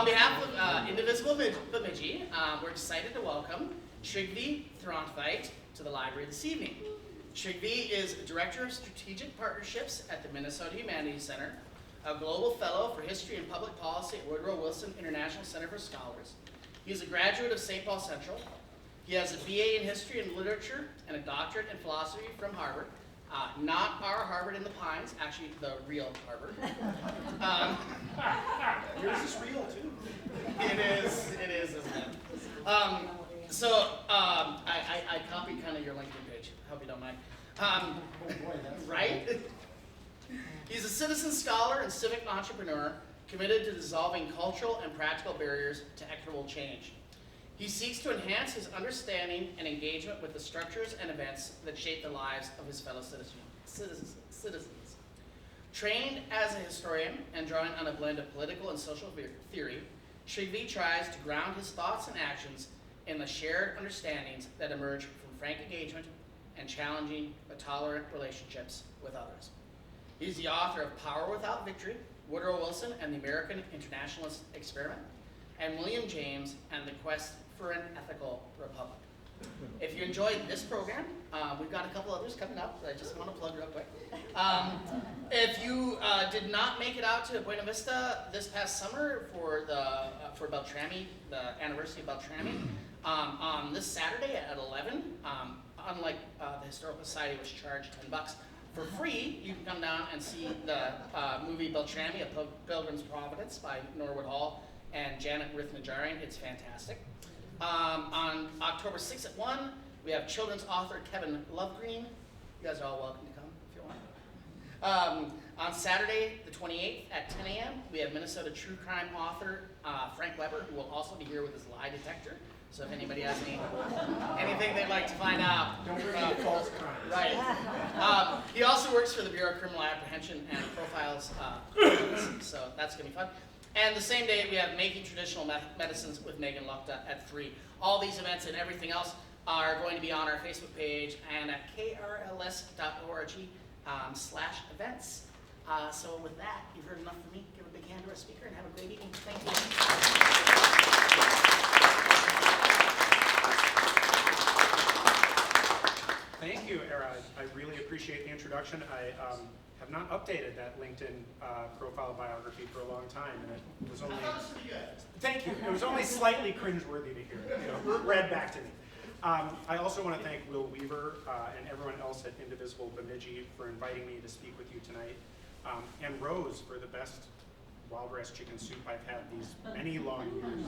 On behalf of Indivisible Bemidji, we're excited to welcome Trygve Throntveit to the library this evening. Trygve is Director of Strategic Partnerships at the Minnesota Humanities Center, a Global Fellow for History and Public Policy at Woodrow Wilson International Center for Scholars. He is a graduate of St. Paul Central. He has a BA in History and Literature and a doctorate in Philosophy from Harvard. Not our Harvard in the Pines, actually the real Harvard. Yours is real too. It is, isn't it? I copied kind of your LinkedIn page. Hope you don't mind. Oh boy, that's Right? He's a citizen scholar and civic entrepreneur committed to dissolving cultural and practical barriers to equitable change. He seeks to enhance his understanding and engagement with the structures and events that shape the lives of his fellow citizens. Trained as a historian and drawing on a blend of political and social theory, Trygve tries to ground his thoughts and actions in the shared understandings that emerge from frank engagement and challenging but tolerant relationships with others. He's the author of Power Without Victory, Woodrow Wilson and the American Internationalist Experiment, and William James and the Quest for an Ethical Republic. If you enjoyed this program, we've got a couple others coming up that I just want to plug real quick. If you did not make it out to Buena Vista this past summer for Beltrami, the anniversary of Beltrami, on this Saturday at 11, unlike the Historical Society, which charged $10 for free, you can come down and see the movie Beltrami, A Pilgrim's Providence by Norwood Hall and Janet Rith-Najarian. It's fantastic. On October 6th at 1, we have children's author Kevin Lovegreen. You guys are all welcome to come if you want. On Saturday, the 28th at 10 a.m., we have Minnesota true crime author Frank Weber, who will also be here with his lie detector. So if anybody has anything they'd like to find out. Don't forget false crimes. Right. He also works for the Bureau of Criminal Apprehension and profiles, so that's going to be fun. And the same day, we have Making Traditional Medicines with Megan Lukta at 3. All these events and everything else are going to be on our Facebook page and at krls.org/events. So with that, you've heard enough from me. Give a big hand to our speaker and have a great evening. Thank you. Thank you, Era. I really appreciate the introduction. I have not updated that LinkedIn profile biography for a long time, and it was only. Thank you. It was only slightly cringeworthy to hear it. Read back to me. I also want to thank Will Weaver and everyone else at Indivisible Bemidji for inviting me to speak with you tonight, and Rose for the best wild rice chicken soup I've had these many long years.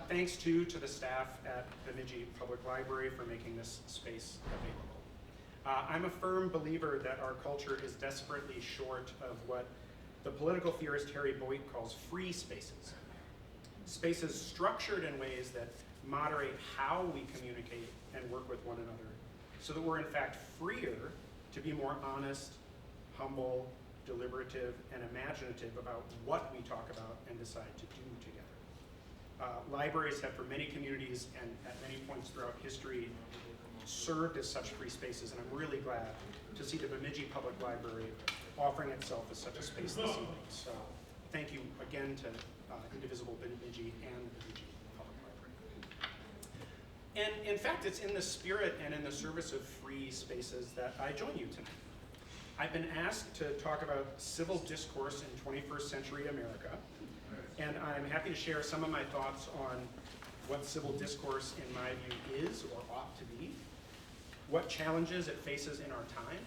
Thanks too to the staff at Bemidji Public Library for making this space available. I'm a firm believer that our culture is desperately short of what the political theorist Harry Boyd calls free spaces. Spaces structured in ways that moderate how we communicate and work with one another, so that we're in fact freer to be more honest, humble, deliberative, and imaginative about what we talk about and decide to do together. Libraries have for many communities and at many points throughout history served as such free spaces, and I'm really glad to see the Bemidji Public Library offering itself as such a space this evening. So thank you again to Indivisible Bemidji and the Bemidji Public Library. And in fact, it's in the spirit and in the service of free spaces that I join you tonight. I've been asked to talk about civil discourse in 21st century America, and I'm happy to share some of my thoughts on what civil discourse, in my view, is or ought to be, what challenges it faces in our time,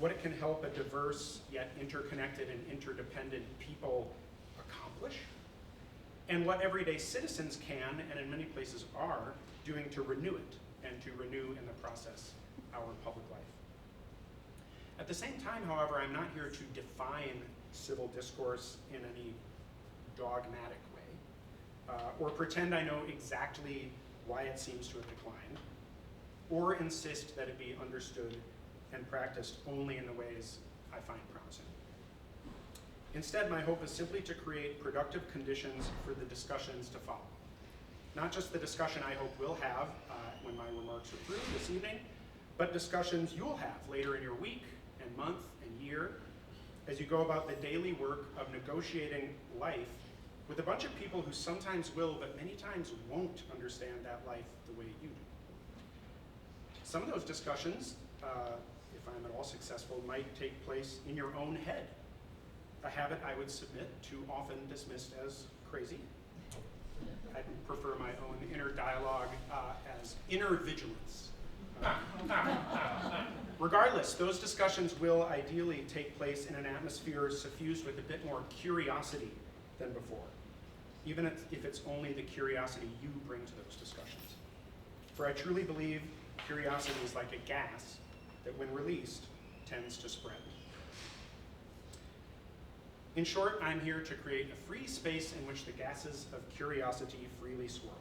what it can help a diverse yet interconnected and interdependent people accomplish, and what everyday citizens can, and in many places are, doing to renew it, and to renew in the process our public life. At the same time, however, I'm not here to define civil discourse in any dogmatic way, or pretend I know exactly why it seems to have declined, or insist that it be understood and practiced only in the ways I find promising. Instead, my hope is simply to create productive conditions for the discussions to follow. Not just the discussion I hope we'll have when my remarks are through this evening, but discussions you'll have later in your week and month and year as you go about the daily work of negotiating life with a bunch of people who sometimes will, but many times won't understand that life the way you do. Some of those discussions, if I'm at all successful, might take place in your own head, a habit I would submit too often dismissed as crazy. I prefer my own inner dialogue as inner vigilance. Regardless, those discussions will ideally take place in an atmosphere suffused with a bit more curiosity than before, even if it's only the curiosity you bring to those discussions. For I truly believe curiosity is like a gas that, when released, tends to spread. In short, I'm here to create a free space in which the gases of curiosity freely swirl.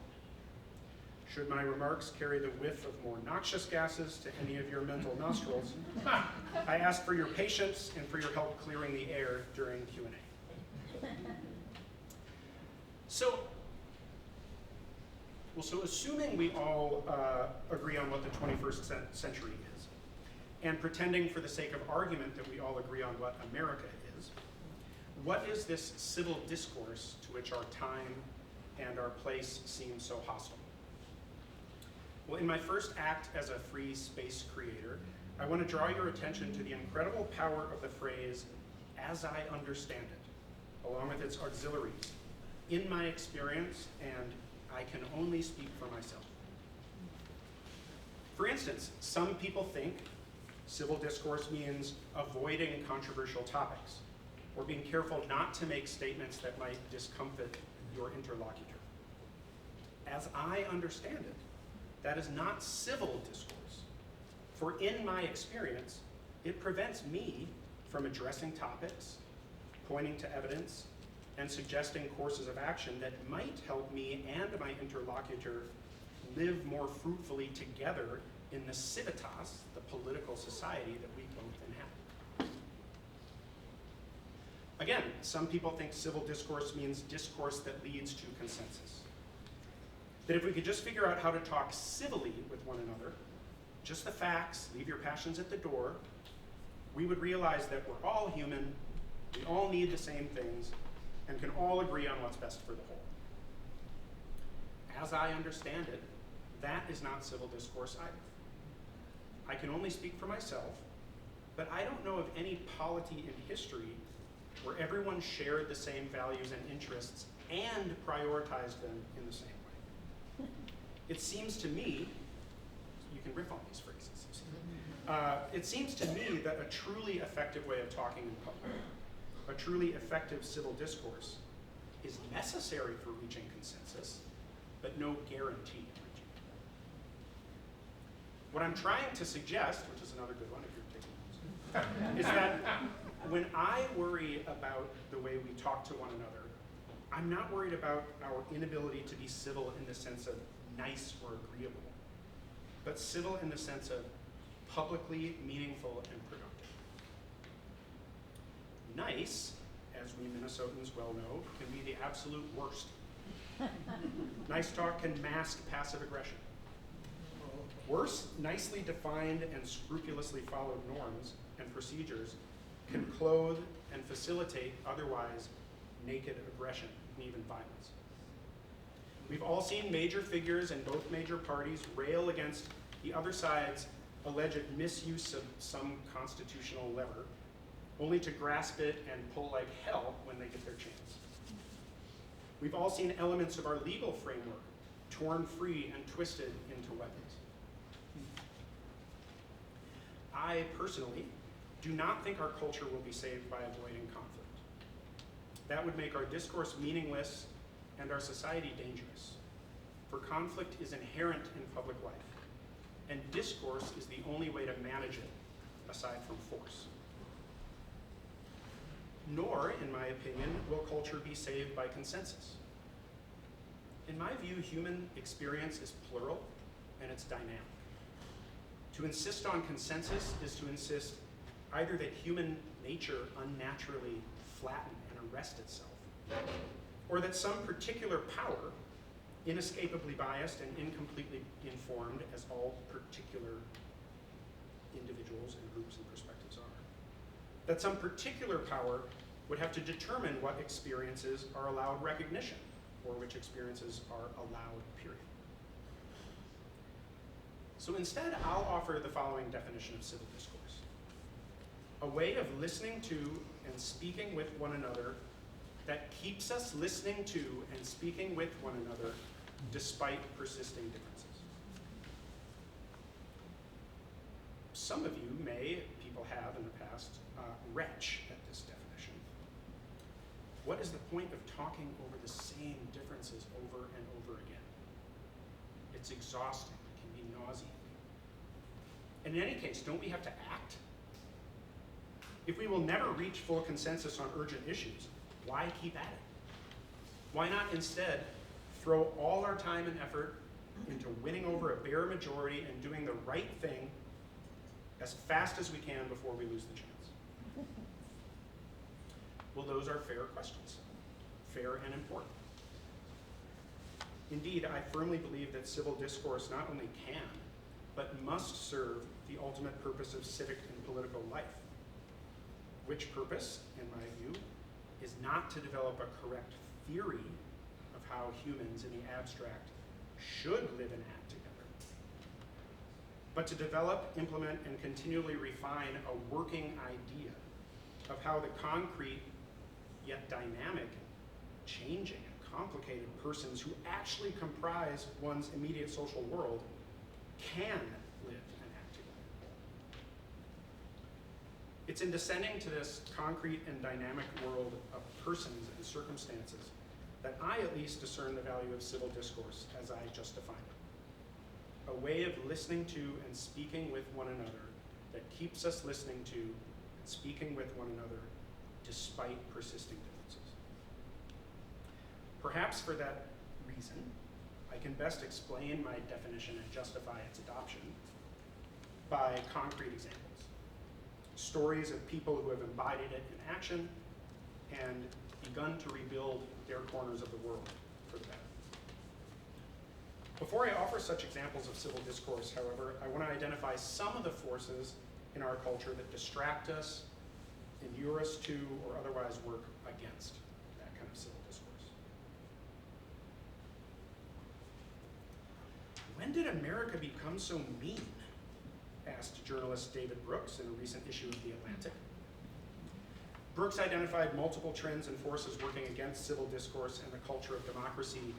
Should my remarks carry the whiff of more noxious gases to any of your mental nostrils, I ask for your patience and for your help clearing the air during Q&A. So assuming we all agree on what the 21st century is, and pretending for the sake of argument that we all agree on what America is, what is this civil discourse to which our time and our place seem so hostile? Well, in my first act as a free space creator, I want to draw your attention to the incredible power of the phrase, "as I understand it," along with its auxiliaries, "in my experience," and "I can only speak for myself." For instance, some people think civil discourse means avoiding controversial topics, or being careful not to make statements that might discomfit your interlocutor. As I understand it, that is not civil discourse. For in my experience, it prevents me from addressing topics, pointing to evidence, and suggesting courses of action that might help me and my interlocutor live more fruitfully together in the civitas, the political society that we both inhabit. Again, some people think civil discourse means discourse that leads to consensus. That if we could just figure out how to talk civilly with one another, just the facts, leave your passions at the door, we would realize that we're all human, we all need the same things, and can all agree on what's best for the whole. As I understand it, that is not civil discourse either. I can only speak for myself, but I don't know of any polity in history where everyone shared the same values and interests and prioritized them in the same way. It seems to me, you can riff on these phrases, it seems to me that a truly effective way of talking in public, a truly effective civil discourse, is necessary for reaching consensus, but no guarantee of reaching it. What I'm trying to suggest, which is another good one if you're taking notes, is that when I worry about the way we talk to one another, I'm not worried about our inability to be civil in the sense of nice or agreeable, but civil in the sense of publicly meaningful and productive. Nice, as we Minnesotans well know, can be the absolute worst. Nice talk can mask passive aggression. Worse, nicely defined and scrupulously followed norms and procedures can clothe and facilitate otherwise naked aggression and even violence. We've all seen major figures in both major parties rail against the other side's alleged misuse of some constitutional lever, only to grasp it and pull like hell when they get their chance. We've all seen elements of our legal framework torn free and twisted into weapons. I personally do not think our culture will be saved by avoiding conflict. That would make our discourse meaningless and our society dangerous. For conflict is inherent in public life, and discourse is the only way to manage it, aside from force. Nor, in my opinion, will culture be saved by consensus. In my view, human experience is plural and it's dynamic. To insist on consensus is to insist either that human nature unnaturally flatten and arrest itself, or that some particular power, inescapably biased and incompletely informed as all particular individuals and groups and perspectives are, that some particular power would have to determine what experiences are allowed recognition, or which experiences are allowed, period. So instead, I'll offer the following definition of civil discourse: a way of listening to and speaking with one another that keeps us listening to and speaking with one another despite persisting differences. Some of you people have in the past, retch at this definition. What is the point of talking over the same differences over and over again? It's exhausting, it can be nauseating. And in any case, don't we have to act? If we will never reach full consensus on urgent issues, why keep at it? Why not instead throw all our time and effort into winning over a bare majority and doing the right thing as fast as we can before we lose the chance? Well, those are fair questions, fair and important. Indeed, I firmly believe that civil discourse not only can, but must serve the ultimate purpose of civic and political life, which purpose, in my view, is not to develop a correct theory of how humans in the abstract should live and act together, but to develop, implement, and continually refine a working idea of how the concrete, yet dynamic, changing, and complicated persons who actually comprise one's immediate social world can live and act together. It's in descending to this concrete and dynamic world of persons and circumstances that I at least discern the value of civil discourse as I just defined it. A way of listening to and speaking with one another that keeps us listening to and speaking with one another despite persisting differences. Perhaps for that reason, I can best explain my definition and justify its adoption by concrete examples. Stories of people who have embodied it in action and begun to rebuild their corners of the world for the better. Before I offer such examples of civil discourse, however, I want to identify some of the forces in our culture that distract us, inure us to, or otherwise work against that kind of civil discourse. When did America become so mean? Asked journalist David Brooks in a recent issue of The Atlantic. Brooks identified multiple trends and forces working against civil discourse and the culture of democracy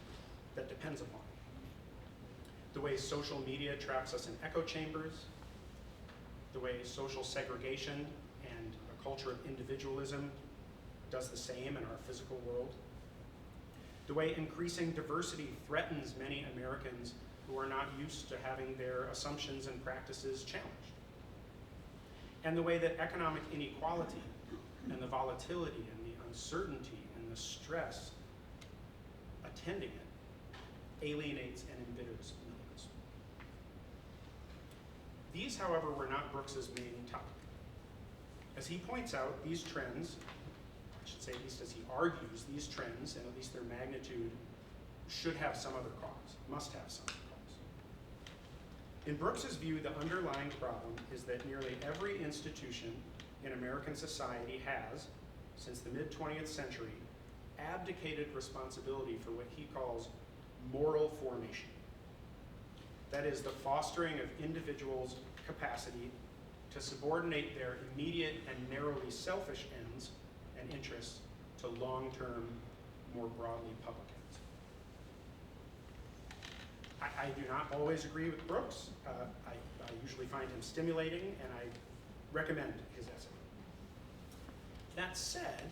that depends upon it. The way social media traps us in echo chambers, the way social segregation and a culture of individualism does the same in our physical world, the way increasing diversity threatens many Americans who are not used to having their assumptions and practices challenged, and the way that economic inequality and the volatility and the uncertainty and the stress attending it alienates and embitters millions. These, however, were not Brooks's main topic. As he points out, these trends, I should say at least as he argues, these trends, and at least their magnitude, should have some other cause, must have some other cause. In Brooks's view, the underlying problem is that nearly every institution in American society has, since the mid-20th century, abdicated responsibility for what he calls moral formation. That is, the fostering of individuals' capacity to subordinate their immediate and narrowly selfish ends and interests to long-term, more broadly public ends. I do not always agree with Brooks. I usually find him stimulating, and I recommend his essay. That said,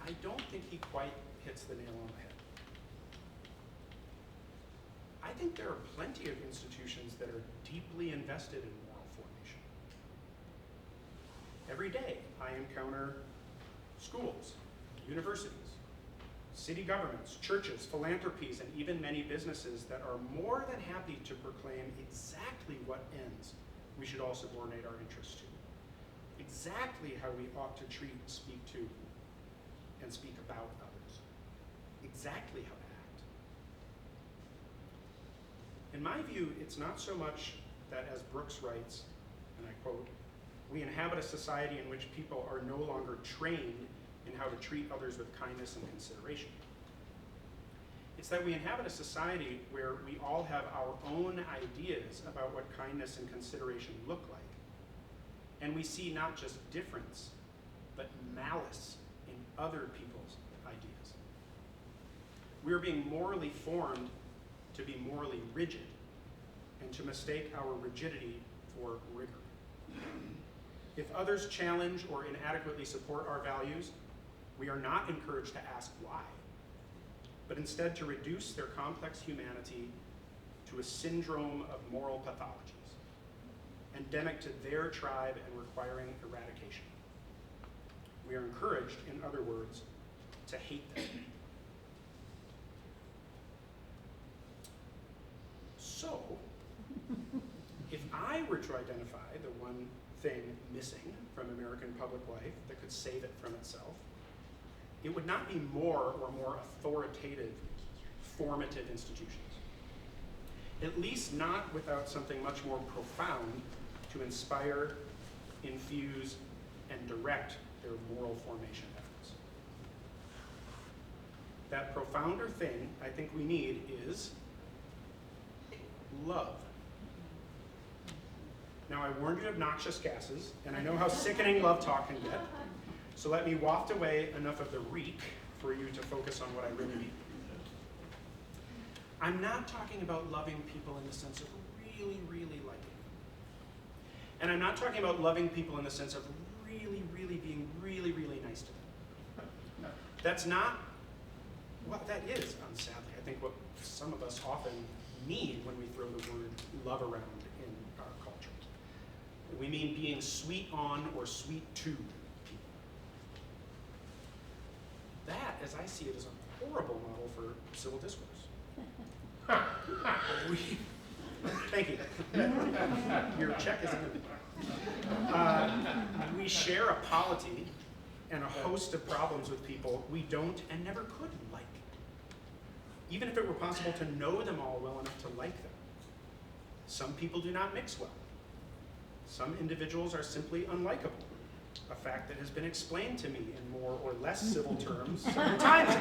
I don't think he quite hits the nail on the head. I think there are plenty of institutions that are deeply invested in moral formation. Every day, I encounter schools, universities, city governments, churches, philanthropies, and even many businesses that are more than happy to proclaim exactly what ends we should all subordinate our interests to, exactly how we ought to treat, speak to, and speak about others, exactly how to act. In my view, it's not so much that, as Brooks writes, and I quote, "We inhabit a society in which people are no longer trained in how to treat others with kindness and consideration. It's that we inhabit a society where we all have our own ideas about what kindness and consideration look like. And we see not just difference, but malice in other people's ideas. We are being morally formed to be morally rigid and to mistake our rigidity for rigor. If others challenge or inadequately support our values, we are not encouraged to ask why, but instead to reduce their complex humanity to a syndrome of moral pathologies, endemic to their tribe and requiring eradication. We are encouraged, in other words, to hate them. So, if I were to identify the one thing missing from American public life that could save it from itself, it would not be more or more authoritative, formative institutions. At least not without something much more profound to inspire, infuse, and direct their moral formation efforts. That profounder thing I think we need is love. Now, I warned you of noxious gases, and I know how sickening love talk can get, so let me waft away enough of the reek for you to focus on what I really mean. I'm not talking about loving people in the sense of really, really liking them. And I'm not talking about loving people in the sense of really, really being really, really nice to them. That's not what that is, sadly. I think what some of us often mean when we throw the word love around in our culture. We mean being sweet on or sweet to people. That, as I see it, is a horrible model for civil discourse. Thank you. Your check is in. We share a polity and a host of problems with people we don't and never could like, even if it were possible to know them all well enough to like them. Some people do not mix well. Some individuals are simply unlikable, a fact that has been explained to me in more or less civil terms several times.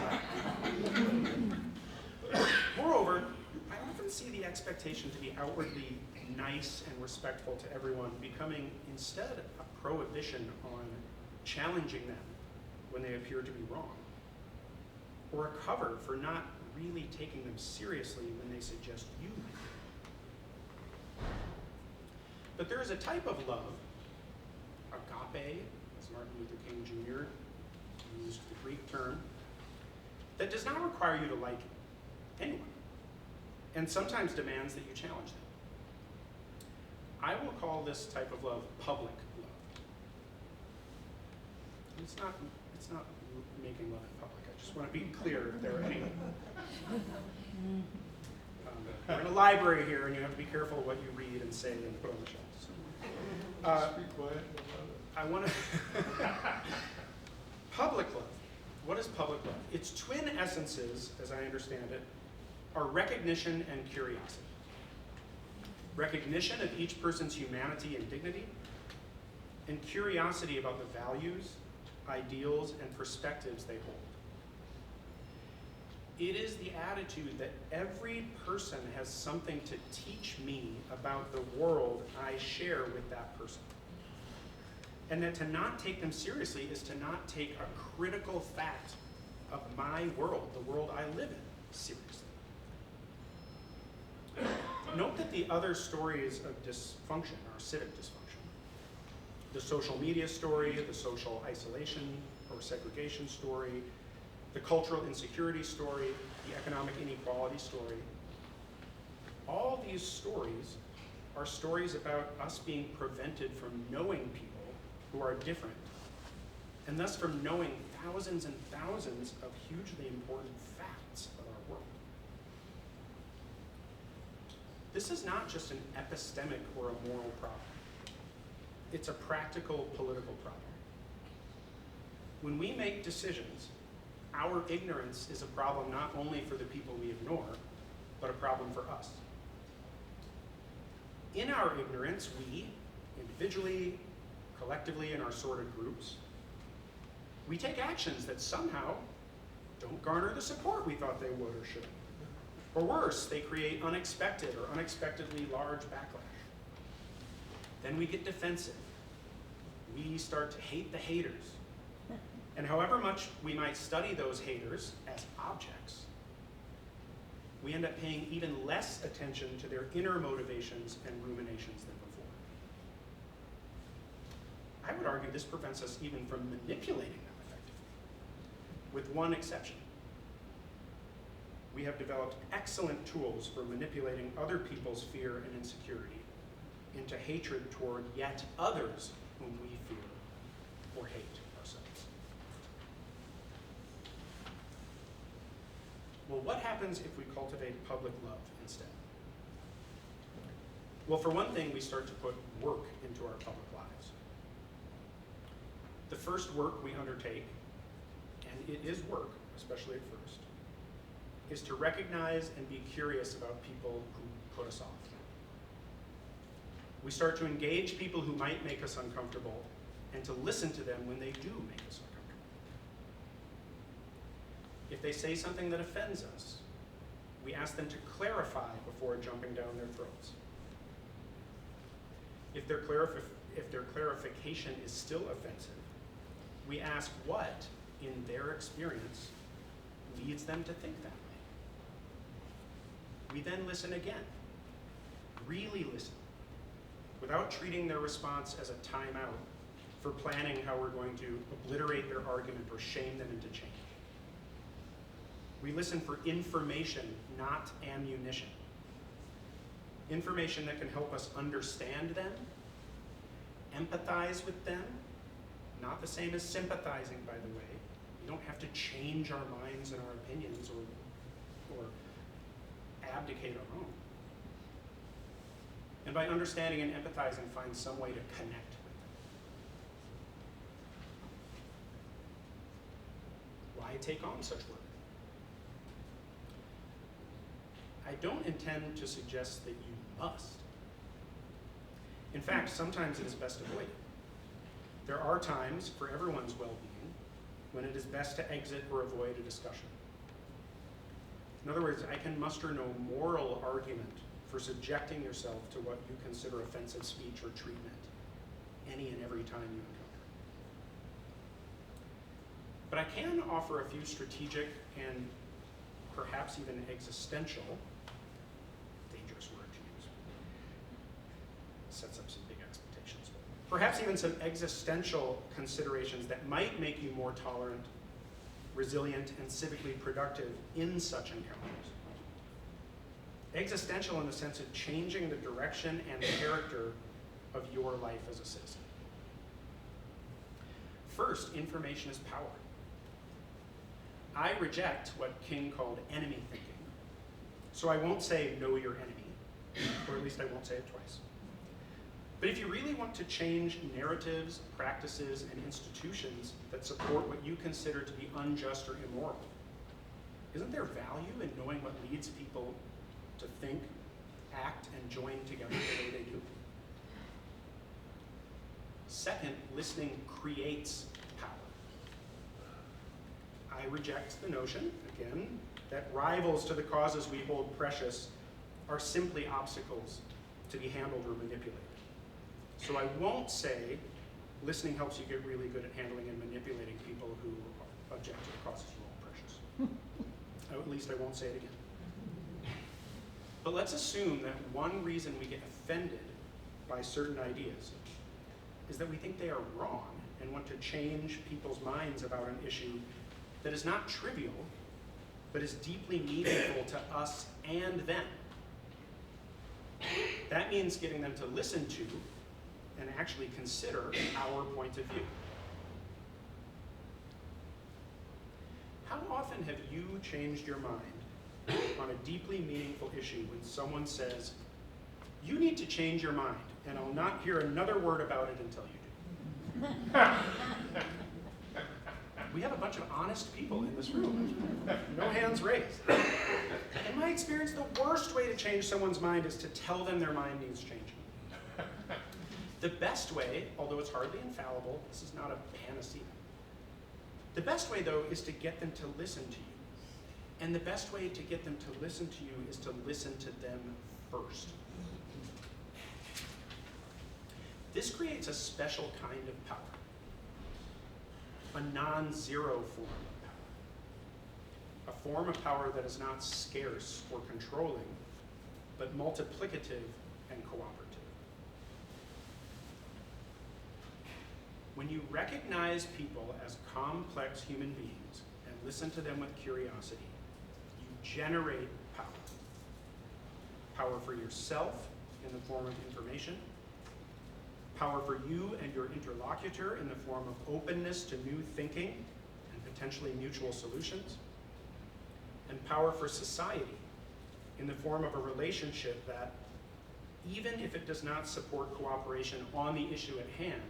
Moreover, I often see the expectation to be outwardly nice and respectful to everyone becoming instead a prohibition on challenging them when they appear to be wrong, or a cover for not really taking them seriously when they suggest you might. But there is a type of love, agape, as Martin Luther King Jr. used the Greek term, that does not require you to like anyone, and sometimes demands that you challenge them. I will call this type of love public love. It's not making love in public. I just want to be clear if there are any. We're in a library here, and you have to be careful what you read and say and put on the shelves. I want to. Public love. What is public love? Its twin essences, as I understand it, are recognition and curiosity. Recognition of each person's humanity and dignity, and curiosity about the values, ideals, and perspectives they hold. It is the attitude that every person has something to teach me about the world I share with that person. And that to not take them seriously is to not take a critical fact of my world, the world I live in, seriously. Note that the other stories of dysfunction are civic dysfunction. The social media story, the social isolation or segregation story, the cultural insecurity story, the economic inequality story. All these stories are stories about us being prevented from knowing people who are different, and thus from knowing thousands and thousands of hugely important facts of our world. This is not just an epistemic or a moral problem. It's a practical political problem. When we make decisions, our ignorance is a problem not only for the people we ignore, but a problem for us. In our ignorance, we, individually, collectively, in our sorted groups, we take actions that somehow don't garner the support we thought they would or should. Or worse, they create unexpected or unexpectedly large backlash. Then we get defensive. We start to hate the haters. And however much we might study those haters as objects, we end up paying even less attention to their inner motivations and ruminations than before. I would argue this prevents us even from manipulating them effectively, with one exception. We have developed excellent tools for manipulating other people's fear and insecurity into hatred toward yet others whom we fear or hate ourselves. Well, what happens if we cultivate public love instead? Well, for one thing, we start to put work into our public lives. The first work we undertake, and it is work, especially at first, is to recognize and be curious about people who put us off. We start to engage people who might make us uncomfortable and to listen to them when they do make us uncomfortable. If they say something that offends us, we ask them to clarify before jumping down their throats. If their clarification is still offensive, we ask what, in their experience, leads them to think that way. We then listen again, really listen, without treating their response as a timeout for planning how we're going to obliterate their argument or shame them into change. We listen for information, not ammunition. Information that can help us understand them, empathize with them, not the same as sympathizing, by the way. We don't have to change our minds and our opinions or abdicate our own. And by understanding and empathizing, find some way to connect with them. Why take on such work? I don't intend to suggest that you must. In fact, sometimes it is best avoided. There are times for everyone's well-being when it is best to exit or avoid a discussion. In other words, I can muster no moral argument for subjecting yourself to what you consider offensive speech or treatment any and every time you encounter. But I can offer a few strategic and perhaps even existential, dangerous word to use, sets up some big expectations, perhaps even some existential considerations that might make you more tolerant, resilient, and civically productive in such encounters. Existential in the sense of changing the direction and character of your life as a citizen. First, information is power. I reject what King called enemy thinking, so I won't say know your enemy, or at least I won't say it twice. But if you really want to change narratives, practices, and institutions that support what you consider to be unjust or immoral, isn't there value in knowing what leads people to think, act, and join together the way they do? Second, listening creates power. I reject the notion, again, that rivals to the causes we hold precious are simply obstacles to be handled or manipulated. So I won't say listening helps you get really good at handling and manipulating people who object to the causes you hold precious. At least I won't say it again. But let's assume that one reason we get offended by certain ideas is that we think they are wrong and want to change people's minds about an issue that is not trivial, but is deeply meaningful to us and them. That means getting them to listen to and actually consider our point of view. How often have you changed your mind on a deeply meaningful issue when someone says, you need to change your mind, and I'll not hear another word about it until you do? We have a bunch of honest people in this room. No hands raised. In my experience, the worst way to change someone's mind is to tell them their mind needs changing. The best way, although it's hardly infallible, this is not a panacea. The best way, though, is to get them to listen to you. And the best way to get them to listen to you is to listen to them first. This creates a special kind of power, a non-zero form of power, a form of power that is not scarce or controlling, but multiplicative and cooperative. When you recognize people as complex human beings and listen to them with curiosity, you generate power. Power for yourself in the form of information, power for you and your interlocutor in the form of openness to new thinking and potentially mutual solutions, and power for society in the form of a relationship that, even if it does not support cooperation on the issue at hand,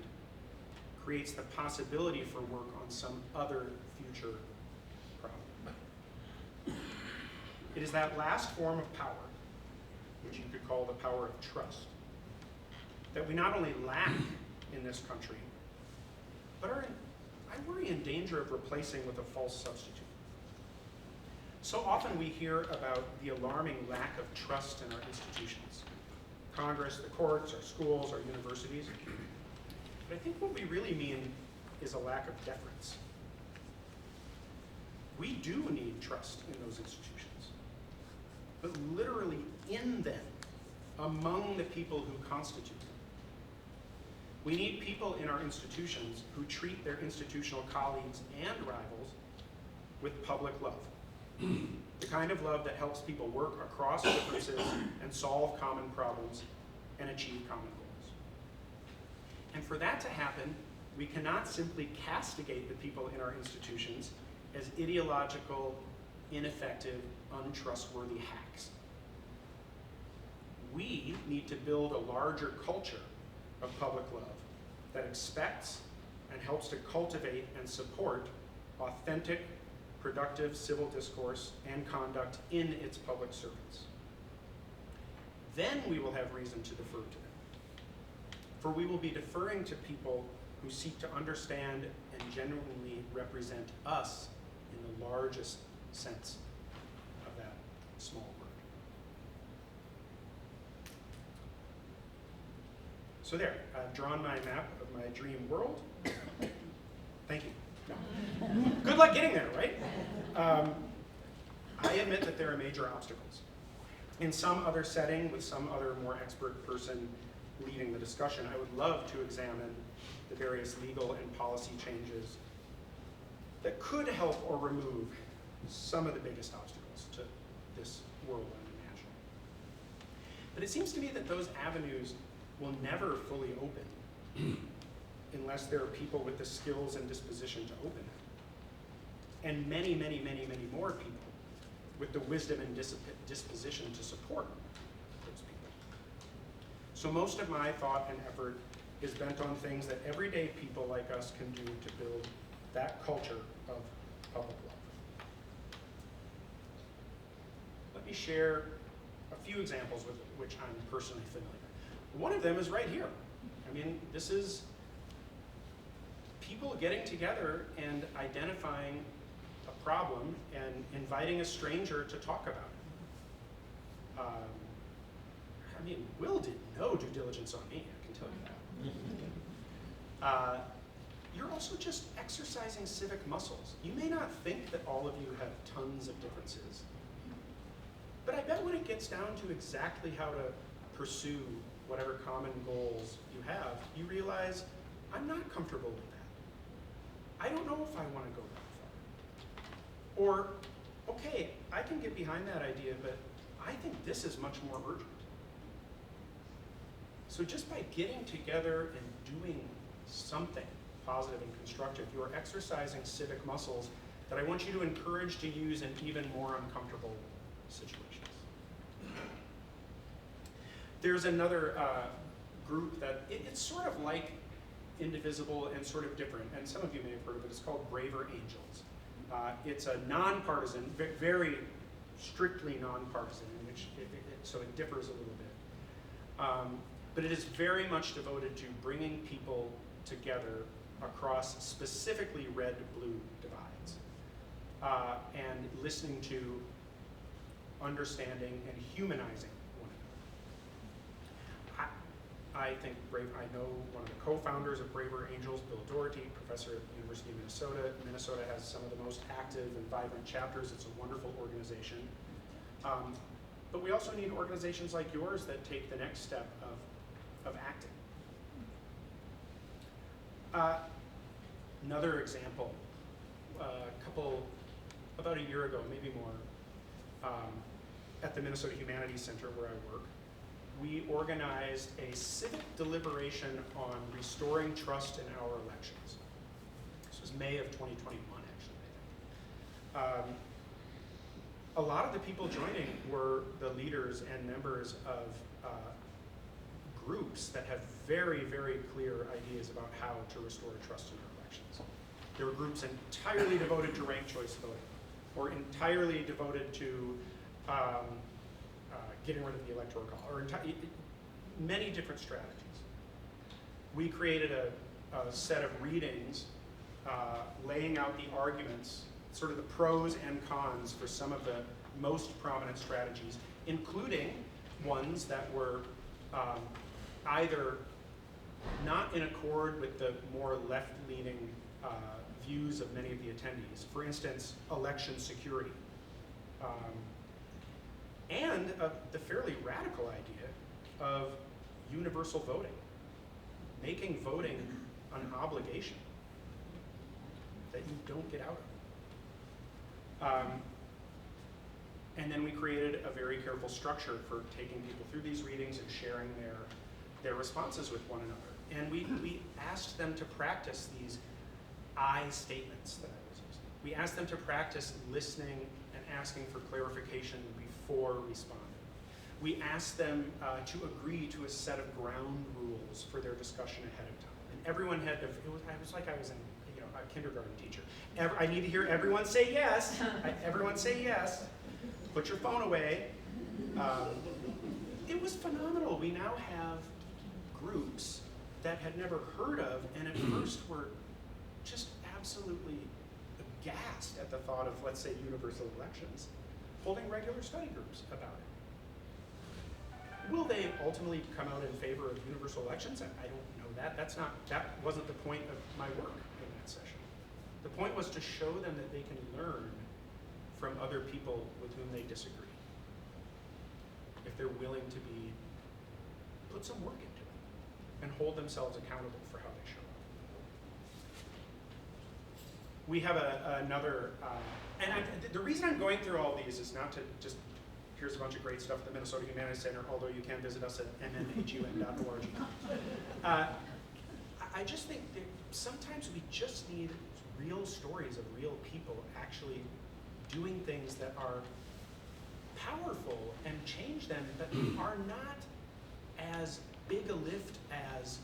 creates the possibility for work on some other future problem. It is that last form of power, which you could call the power of trust, that we not only lack in this country, but are, I worry, in danger of replacing with a false substitute. So often we hear about the alarming lack of trust in our institutions. Congress, the courts, our schools, our universities. But I think what we really mean is a lack of deference. We do need trust in those institutions, but literally in them, among the people who constitute them. We need people in our institutions who treat their institutional colleagues and rivals with public love. The kind of love that helps people work across differences and solve common problems and achieve common goals. And for that to happen, we cannot simply castigate the people in our institutions as ideological, ineffective, untrustworthy hacks. We need to build a larger culture of public love that expects and helps to cultivate and support authentic, productive civil discourse and conduct in its public servants. Then we will have reason to defer to them. For we will be deferring to people who seek to understand and genuinely represent us in the largest sense of that small word. So there, I've drawn my map of my dream world. Thank you. No. Good luck getting there, right? I admit that there are major obstacles. In some other setting, with some other more expert person leading the discussion, I would love to examine the various legal and policy changes that could help or remove some of the biggest obstacles to this world I'm imagining. But it seems to me that those avenues will never fully open unless there are people with the skills and disposition to open it. And many, many, many, many more people with the wisdom and disposition to support those people. So most of my thought and effort is bent on things that everyday people like us can do to build that culture of public love. Let me share a few examples with which I'm personally familiar. One of them is right here. I mean, this is people getting together and identifying a problem and inviting a stranger to talk about it. I mean, Will did no due diligence on me, I can tell you that. You're also just exercising civic muscles. You may not think that all of you have tons of differences, but I bet when it gets down to exactly how to pursue whatever common goals you have, you realize, I'm not comfortable with that. I don't know if I want to go that far. Or, okay, I can get behind that idea, but I think this is much more urgent. So just by getting together and doing something positive and constructive, you are exercising civic muscles that I want you to encourage to use in even more uncomfortable situations. There's another group that it's sort of like Indivisible and sort of different, and some of you may have heard of it. It's called Braver Angels. It's a nonpartisan, very strictly nonpartisan, in which so it differs a little bit. But it is very much devoted to bringing people together across specifically red-blue divides. and listening to, understanding, and humanizing one another. I think I know one of the co-founders of Braver Angels, Bill Doherty, professor at the University of Minnesota. Minnesota has some of the most active and vibrant chapters. It's a wonderful organization. But we also need organizations like yours that take the next step of acting. Another example, about a year ago, maybe more, at the Minnesota Humanities Center where I work, we organized a civic deliberation on restoring trust in our elections. This was May of 2021, actually, I think. A lot of the people joining were the leaders and members of groups that have very, very clear ideas about how to restore trust in our elections. There were groups entirely devoted to ranked choice voting, or entirely devoted to getting rid of the electoral college, or many different strategies. We created a set of readings laying out the arguments, sort of the pros and cons for some of the most prominent strategies, including ones that were either not in accord with the more left-leaning views of many of the attendees. For instance, election security. And the fairly radical idea of universal voting, making voting an obligation that you don't get out of. And then we created a very careful structure for taking people through these readings and sharing their responses with one another. And we asked them to practice these I statements that I was using. We asked them to practice listening and asking for clarification before responding. We asked them to agree to a set of ground rules for their discussion ahead of time. And everyone had to, it was like I was in, a kindergarten teacher. I need to hear everyone say yes. Everyone say yes. Put your phone away. It was phenomenal. We now have groups that had never heard of, and at first were just absolutely aghast at the thought of, let's say, universal elections, holding regular study groups about it. Will they ultimately come out in favor of universal elections? I don't know that. That wasn't the point of my work in that session. The point was to show them that they can learn from other people with whom they disagree, if they're willing to put some work into it and hold themselves accountable for how they show up. We have another, the reason I'm going through all these is not to just, here's a bunch of great stuff at the Minnesota Humanities Center, although you can visit us at mnhum.org. I just think that sometimes we just need real stories of real people actually doing things that are powerful and change them, but are not as big a lift as,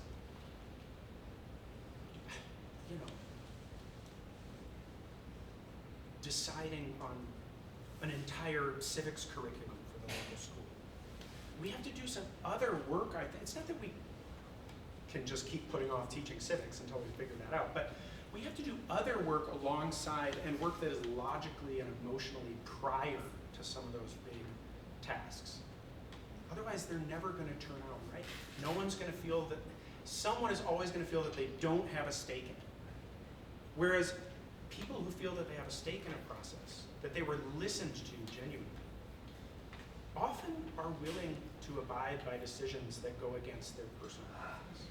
deciding on an entire civics curriculum for the local school. We have to do some other work. It's not that we can just keep putting off teaching civics until we figure that out, but we have to do other work alongside, and work that is logically and emotionally prior to some of those big tasks. Otherwise, they're never going to turn out right. No one's going to feel that, someone is always going to feel that they don't have a stake in it. Whereas people who feel that they have a stake in a process, that they were listened to genuinely, often are willing to abide by decisions that go against their personal values.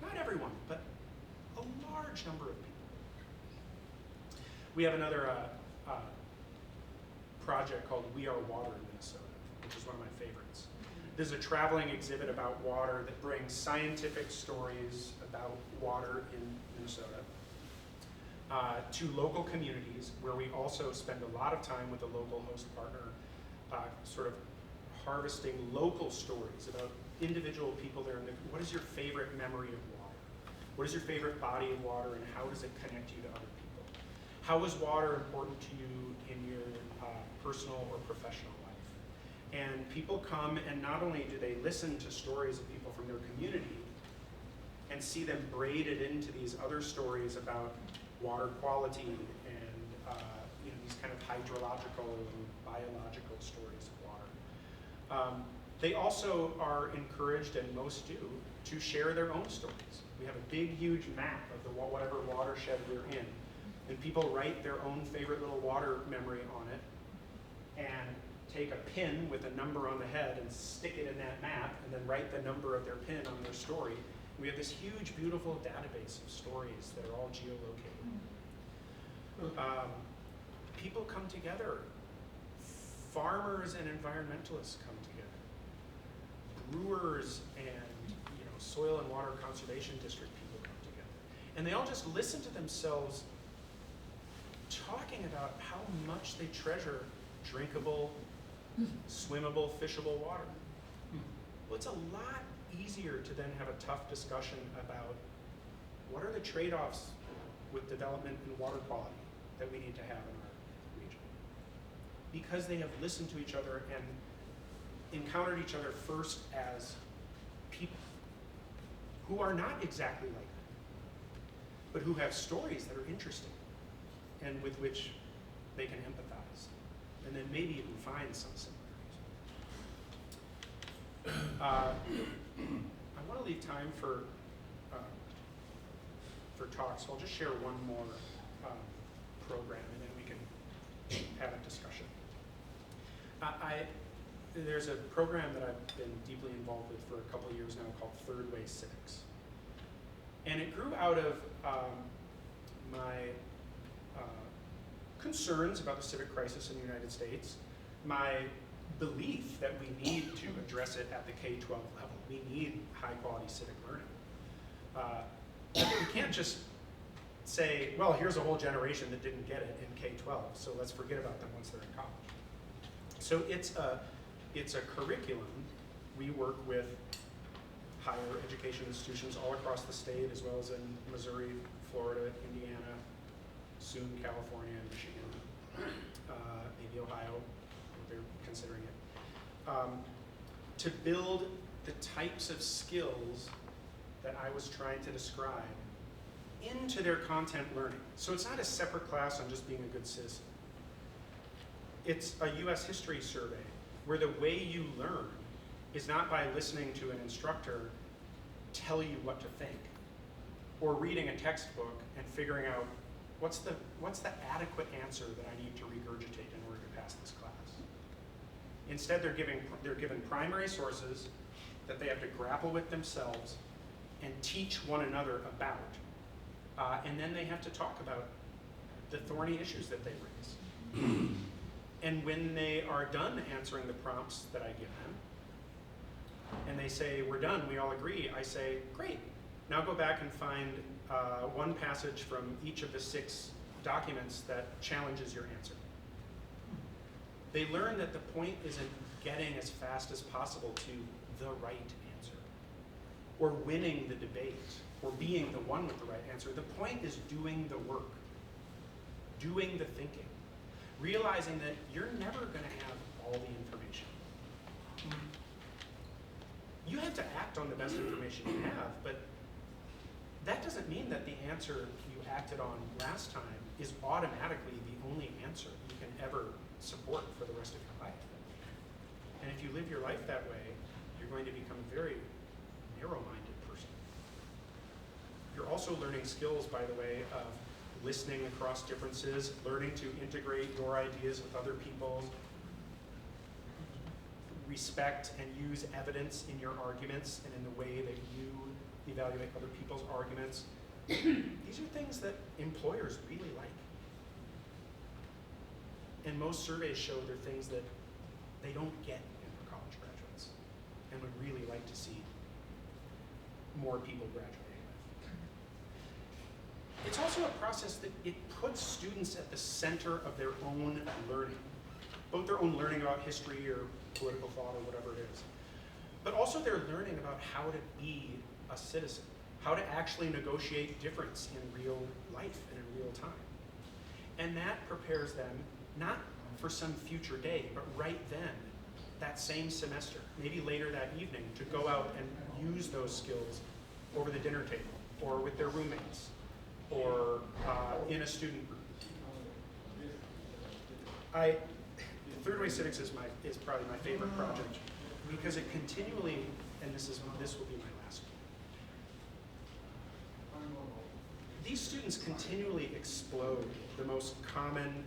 Not everyone, but a large number of people. We have another project called We Are Water in Minnesota, which is one of my favorites. This is a traveling exhibit about water that brings scientific stories about water in Minnesota to local communities, where we also spend a lot of time with the local host partner, sort of harvesting local stories about individual people there. And what is your favorite memory of water? What is your favorite body of water, and how does it connect you to other people? How is water important to you in your personal or professional life? And people come, and not only do they listen to stories of people from their community and see them braided into these other stories about water quality and these kind of hydrological and biological stories of water. They also are encouraged, and most do, to share their own stories. We have a big, huge map of whatever watershed we're in, and people write their own favorite little water memory on it, and take a pin with a number on the head and stick it in that map, and then write the number of their pin on their story. We have this huge, beautiful database of stories that are all geolocated. People come together. Farmers and environmentalists come together. Brewers and soil and water conservation district people come together. And they all just listen to themselves talking about how much they treasure drinkable, swimmable, fishable water. Well, it's a lot easier to then have a tough discussion about what are the trade-offs with development and water quality that we need to have in our region. Because they have listened to each other and encountered each other first as people who are not exactly like them, but who have stories that are interesting and with which they can empathize, and then maybe even find some similarities. I want to leave time for talks, so I'll just share one more program, and then we can have a discussion. There's a program that I've been deeply involved with for a couple of years now called Third Way Civics. And it grew out of my concerns about the civic crisis in the United States, my belief that we need to address it at the K-12 level. We need high-quality civic learning. We can't just say, well, here's a whole generation that didn't get it in K-12, so let's forget about them once they're in college. So it's a curriculum. We work with higher education institutions all across the state, as well as in Missouri, Florida, Indiana, soon California and Michigan, maybe Ohio, they're considering it, to build the types of skills that I was trying to describe into their content learning. So it's not a separate class on just being a good citizen. It's a US history survey where the way you learn is not by listening to an instructor tell you what to think, or reading a textbook and figuring out what's the adequate answer that I need to regurgitate in order to pass this class. Instead, they're given primary sources that they have to grapple with themselves and teach one another about. And then they have to talk about the thorny issues that they raise. And when they are done answering the prompts that I give them, and they say, we're done, we all agree, I say, great. Now go back and find one passage from each of the 6 documents that challenges your answer. They learn that the point isn't getting as fast as possible to the right answer, or winning the debate, or being the one with the right answer. The point is doing the work, doing the thinking, realizing that you're never going to have all the information. You have to act on the best information you have, but that doesn't mean that the answer you acted on last time is automatically the only answer you can ever support for the rest of your life. And if you live your life that way, you're going to become a very narrow-minded person. You're also learning skills, by the way, of listening across differences, learning to integrate your ideas with other people's, respect and use evidence in your arguments and in the way that you evaluate other people's arguments. These are things that employers really like. And most surveys show they're things that they don't get in for college graduates and would really like to see more people graduating with. It's also a process that it puts students at the center of their own learning, both their own learning about history or political thought or whatever it is, but also they're learning about how to be a citizen, how to actually negotiate difference in real life and in real time. And that prepares them not for some future day, but right then, that same semester, maybe later that evening, to go out and use those skills over the dinner table, or with their roommates, or in a student group. Third-Way Civics is probably my favorite project because it continually, and this will be my last one. These students continually explode the most common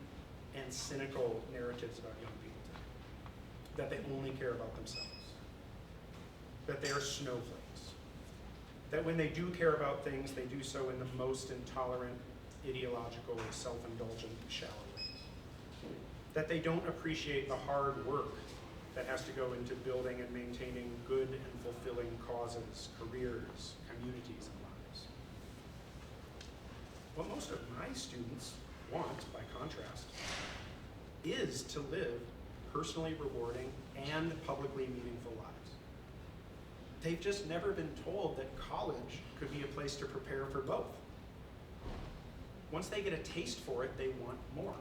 and cynical narratives about young people today. That they only care about themselves. That they are snowflakes. That when they do care about things, they do so in the most intolerant, ideological, self-indulgent, shallow ways. That they don't appreciate the hard work that has to go into building and maintaining good and fulfilling causes, careers, communities, and lives. What most of my students want, by contrast, is to live personally rewarding and publicly meaningful lives. They've just never been told that college could be a place to prepare for both. Once they get a taste for it, they want more.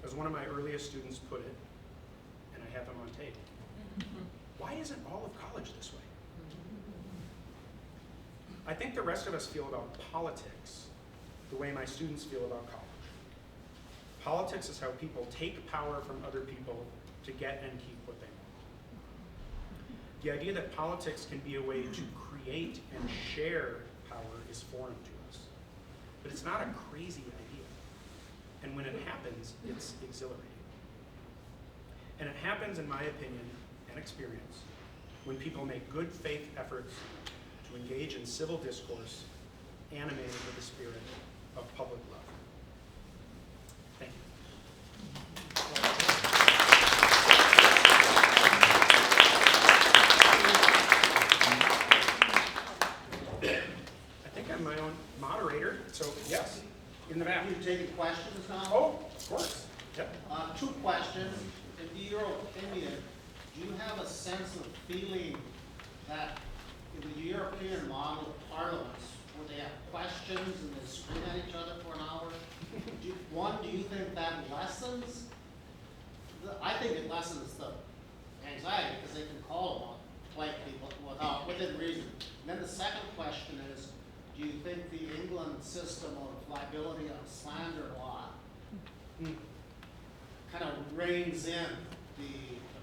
As one of my earliest students put it, and I have him on tape, why isn't all of college this way? I think the rest of us feel about politics the way my students feel about college. Politics is how people take power from other people to get and keep what they want. The idea that politics can be a way to create and share power is foreign to us. But it's not a crazy idea. And when it happens, it's exhilarating. And it happens, in my opinion and experience, when people make good faith efforts to engage in civil discourse animated with the spirit of public love. Thank you. I think I'm my own moderator, so yes, in the back. Are you taking questions now? Oh, of course. Yep. 2 questions. In your opinion, do you have a sense of feeling that in the European model of parliaments, where they have questions and they scream at each other for an hour, do you think that lessens? I think it lessens the anxiety because they can call them on white people within reason. And then the second question is, do you think the England system of liability on slander law kind of reins in the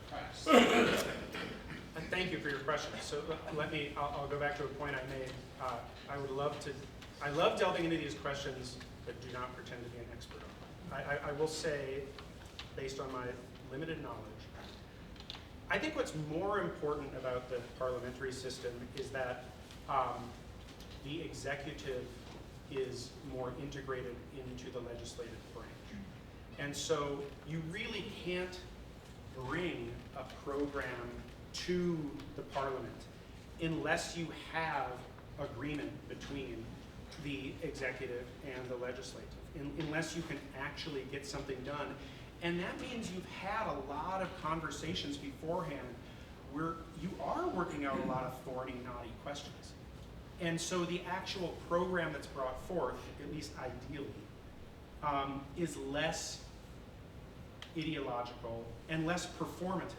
press? Thank you for your question. So I'll go back to a point I made. I love delving into these questions, but do not pretend to be an expert on them. I will say, based on my limited knowledge, I think what's more important about the parliamentary system is that the executive is more integrated into the legislative branch. And so you really can't bring a program to the parliament unless you have agreement between the executive and the legislative, unless you can actually get something done. And that means you've had a lot of conversations beforehand where you are working out a lot of thorny, knotty questions. And so the actual program that's brought forth, at least ideally, is less ideological and less performative.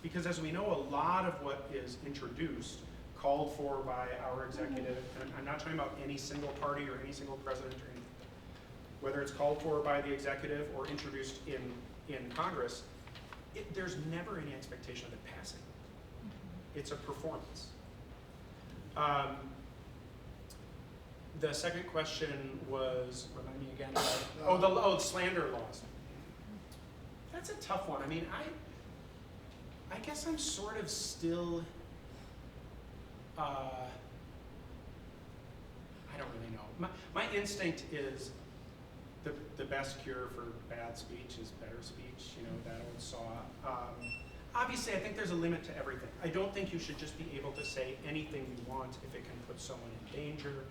Because as we know, a lot of what is introduced, called for by our executive, and I'm not talking about any single party or any single president or anything, whether it's called for by the executive or introduced in Congress, there's never any expectation of it passing. It's a performance. The second question was, remind me again about, slander laws. That's a tough one. I mean, I guess I'm sort of still, I don't really know. My instinct is the best cure for bad speech is better speech, that old saw. Obviously, I think there's a limit to everything. I don't think you should just be able to say anything you want if it can put someone in danger.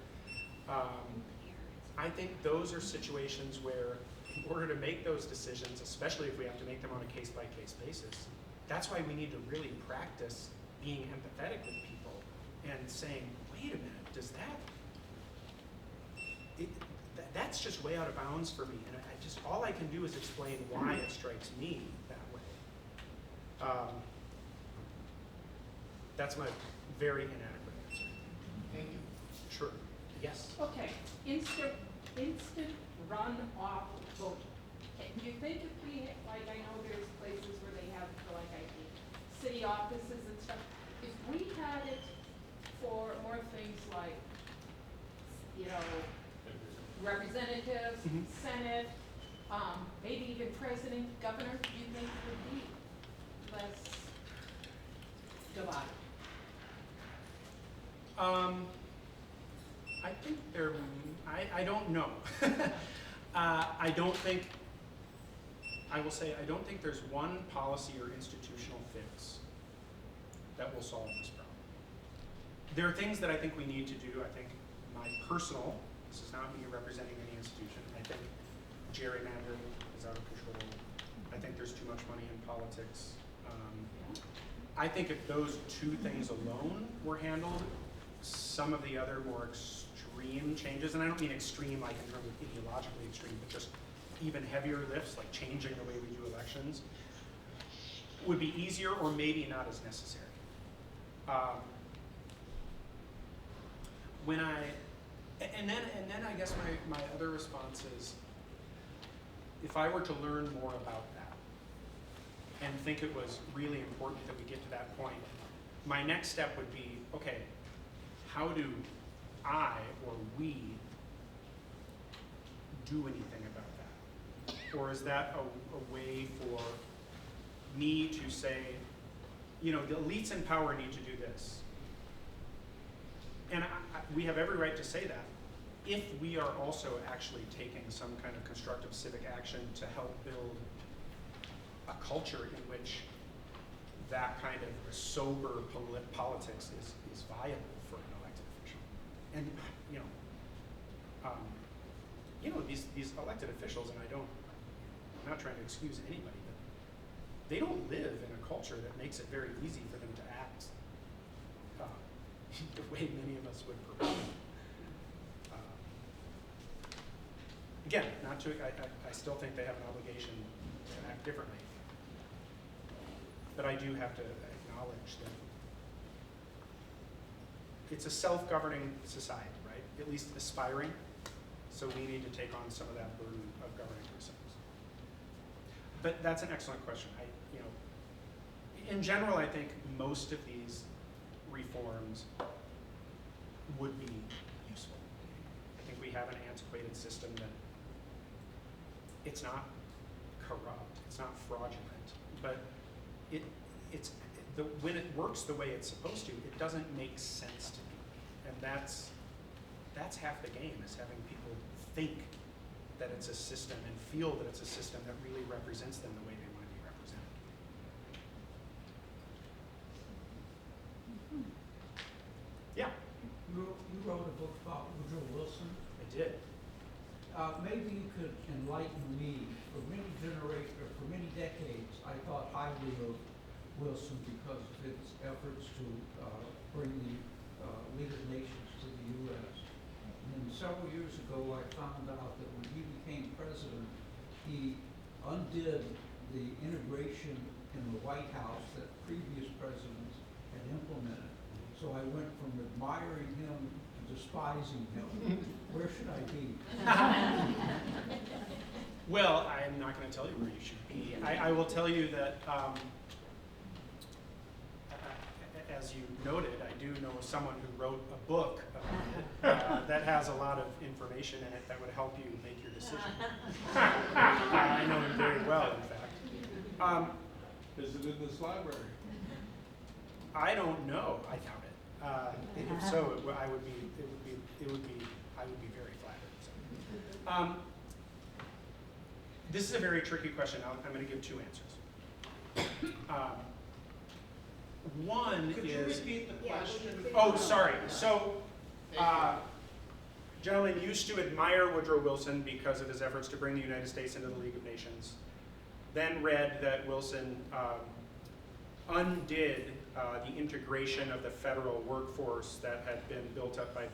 I think those are situations where, in order to make those decisions, especially if we have to make them on a case-by-case basis, that's why we need to really practice being empathetic with people and saying, wait a minute, does that's just way out of bounds for me. And all I can do is explain why it strikes me that way. That's my very inadequate answer. Thank you. Sure. Yes. Okay, instant runoff voting. Do you think if we, like, I know there's places where they have, like, I think, city offices and stuff, if we had it for more things like, you know, representatives, Mhm. senate, maybe even president, governor, do you think it would be less divided? I think I don't know. I don't think, I will say, I don't think there's one policy or institutional fix that will solve this problem. There are things that I think we need to do. I think my personal, this is not me representing any institution, I think gerrymandering is out of control. I think there's too much money in politics. I think if those two things alone were handled, some of the other more extreme changes, and I don't mean extreme like in terms of ideologically extreme, but just even heavier lifts, like changing the way we do elections, would be easier or maybe not as necessary. And then I guess my other response is, if I were to learn more about that and think it was really important that we get to that point, my next step would be, okay, how do I or we do anything about that? Or is that a way for me to say, you know, the elites in power need to do this? And we have every right to say that, if we are also actually taking some kind of constructive civic action to help build a culture in which that kind of sober politics is viable for an elected official. And these elected officials, and I'm not trying to excuse anybody, but they don't live in a culture that makes it very easy for them to act the way many of us would prefer. Again, I still think they have an obligation to act differently. But I do have to acknowledge that it's a self-governing society, right? At least aspiring. So we need to take on some of that burden of governing ourselves. But that's an excellent question. In general, I think most of these reforms would be useful. I think we have an antiquated system that it's not corrupt, it's not fraudulent, but when it works the way it's supposed to, it doesn't make sense to me. And that's half the game, is having people think that it's a system and feel that it's a system that really represents them the way they want to be represented. Yeah, You wrote a book about Woodrow Wilson. I did. Maybe you could enlighten me. For many decades, I thought highly of Wilson because of his efforts to bring the League of Nations to the U.S. And several years ago, I found out that when he became president, he undid the integration in the White House that previous presidents had implemented. So I went from admiring him to despising him. Where should I be? Well, I'm not going to tell you where you should be. I will tell you that, as you noted, I do know someone who wrote a book about it that has a lot of information in it that would help you make your decision. I know him very well, in fact. Is it in this library? I don't know. I doubt it. If so, I would be very flattered. So. This is a very tricky question. I'm going to give two answers. One Could is. you repeat the question? Oh, sorry. So, gentlemen used to admire Woodrow Wilson because of his efforts to bring the United States into the League of Nations. Then read that Wilson undid the integration of the federal workforce that had been built up by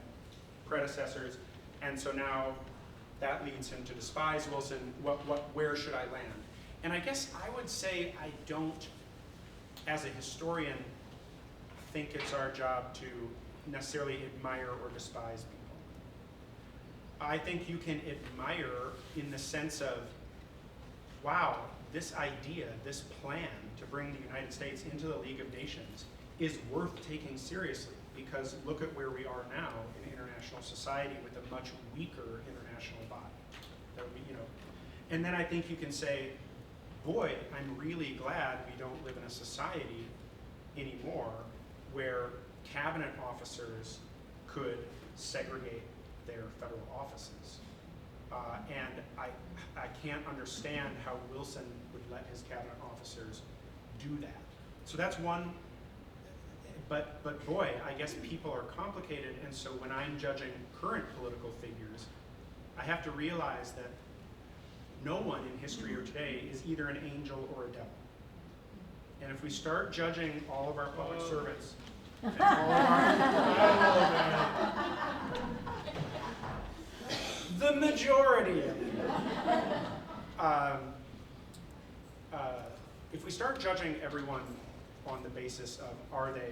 predecessors, and so now that leads him to despise Wilson. Where should I land? And I guess I would say I don't, as a historian, think it's our job to necessarily admire or despise people. I think you can admire in the sense of wow, this idea, this plan to bring the United States into the League of Nations is worth taking seriously, because look at where we are now in international society with a much weaker international body. That would be, and then I think you can say, boy, I'm really glad we don't live in a society anymore where cabinet officers could segregate their federal offices. And I can't understand how Wilson would let his cabinet officers do that. So that's one, but boy, I guess people are complicated, and so when I'm judging current political figures, I have to realize that no one in history or today is either an angel or a devil. And if we start judging all of our public servants, and all of the majority of them, if we start judging everyone on the basis of are they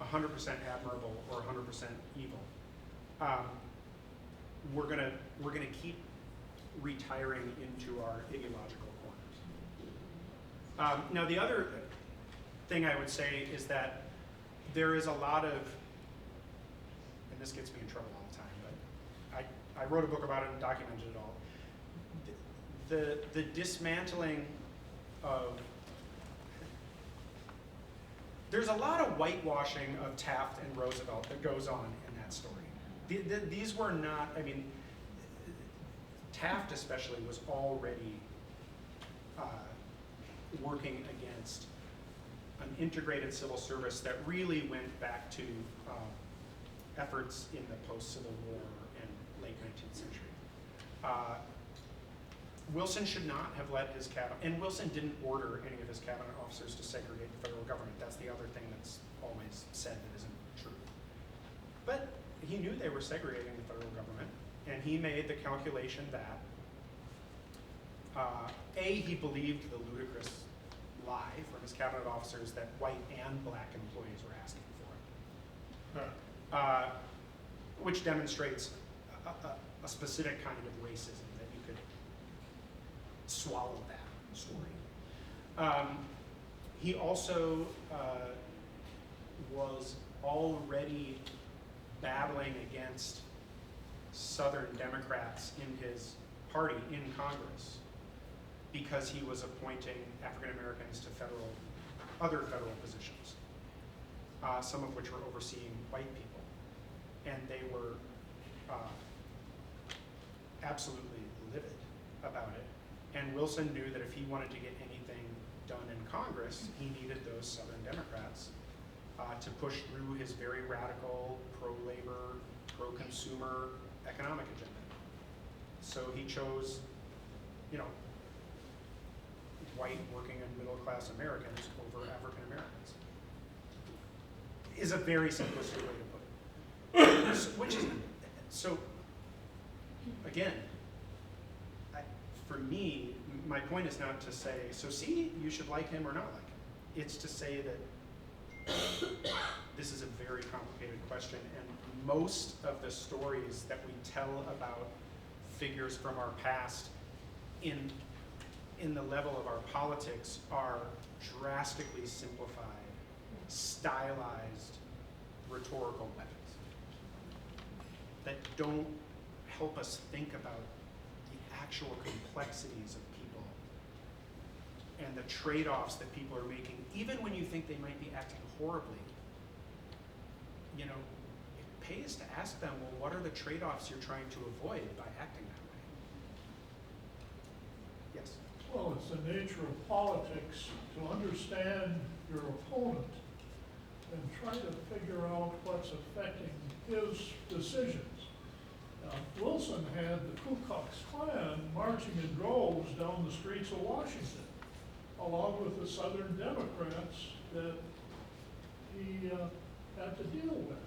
100% admirable or 100% evil, we're gonna keep retiring into our ideological corners. Now the other thing I would say is that there is a lot of, and this gets me in trouble all the time, but I wrote a book about it and documented it all. The dismantling of, there's a lot of whitewashing of Taft and Roosevelt that goes on in that story. These were not, I mean, Taft especially was already working against an integrated civil service that really went back to efforts in the post-Civil War and late 19th century. Wilson should not have let his cabinet, and Wilson didn't order any of his cabinet officers to segregate the federal government. That's the other thing that's always said that isn't true. But he knew they were segregating the federal government, and he made the calculation that he believed the ludicrous lie from his cabinet officers that white and black employees were asking for it, which demonstrates a specific kind of racism that you could swallow that story. He also was already battling against Southern Democrats in his party in Congress because he was appointing African Americans to other federal positions, some of which were overseeing white people. And they were absolutely livid about it. And Wilson knew that if he wanted to get anything done in Congress, he needed those Southern Democrats to push through his very radical, pro-labor, pro-consumer economic agenda. So he chose, white working and middle-class Americans over African Americans. Is a very simplistic way to put it. So again, for me, my point is not to say, so see, you should like him or not like him. It's to say that this is a very complicated question, and most of the stories that we tell about figures from our past in the level of our politics are drastically simplified, stylized, rhetorical weapons that don't help us think about the actual complexities of people and the trade-offs that people are making, even when you think they might be acting horribly. It pays to ask them, well, what are the trade-offs you're trying to avoid by acting that way? Yes? Well, it's the nature of politics to understand your opponent and try to figure out what's affecting his decisions. Wilson had the Ku Klux Klan marching in droves down the streets of Washington, along with the Southern Democrats that he had to deal with.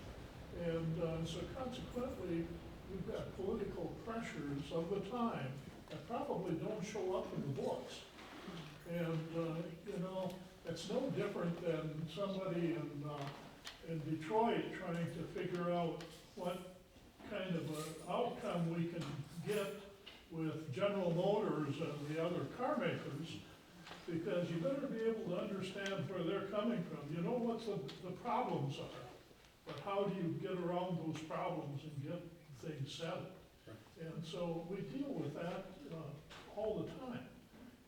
And so consequently, you've got political pressures of the time that probably don't show up in the books. And, it's no different than somebody in Detroit trying to figure out what kind of an outcome we can get with General Motors and the other car makers, because you better be able to understand where they're coming from. You know what the problems are, but how do you get around those problems and get things settled? And so we deal with that all the time.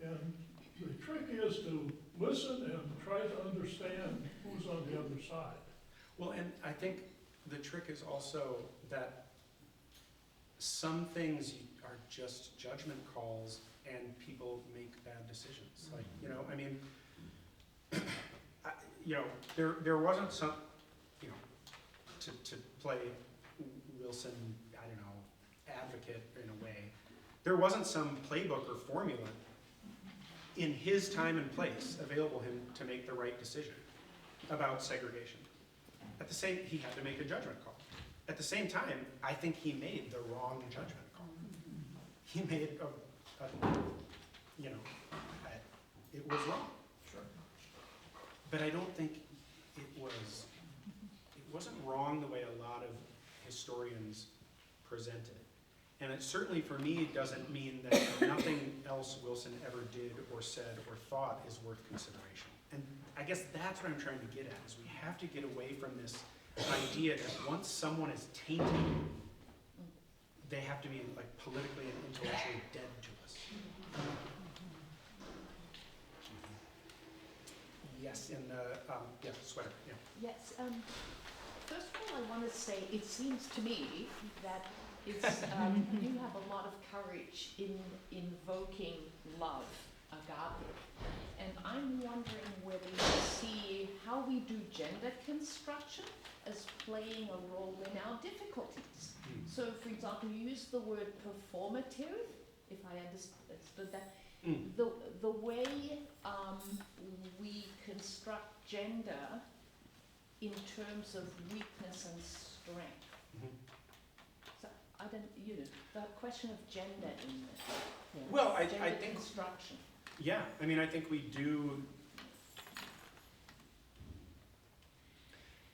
And the trick is to listen and try to understand who's on the other side. Well, and I think the trick is also that some things are just judgment calls and people make bad decisions. Like, you know, I mean, you know, there wasn't some, you know, to play Wilson, I don't know, advocate in a way, there wasn't some playbook or formula in his time and place available him to make the right decision about segregation. At the same, he had to make a judgment call. At the same time, I think he made the wrong judgment call. He made you know, it was wrong. Sure. But I don't think it wasn't wrong the way a lot of historians present it. And it certainly, for me, doesn't mean that nothing else Wilson ever did or said or thought is worth consideration. And I guess that's what I'm trying to get at, is we have to get away from this idea that once someone is tainted, they have to be like politically and intellectually dead to us. Yes, in the, yeah, sweater, yeah. Yes, first of all, I want to say, it seems to me that it's, you have a lot of courage in invoking love, agape. And I'm wondering whether you see how we do gender construction as playing a role in our difficulties. So, for example, you use the word performative, if I understood that. The way we construct gender in terms of weakness and strength. So I don't, you know, the question of gender in this. Well, I gender think, construction. yeah, I mean, I think we do.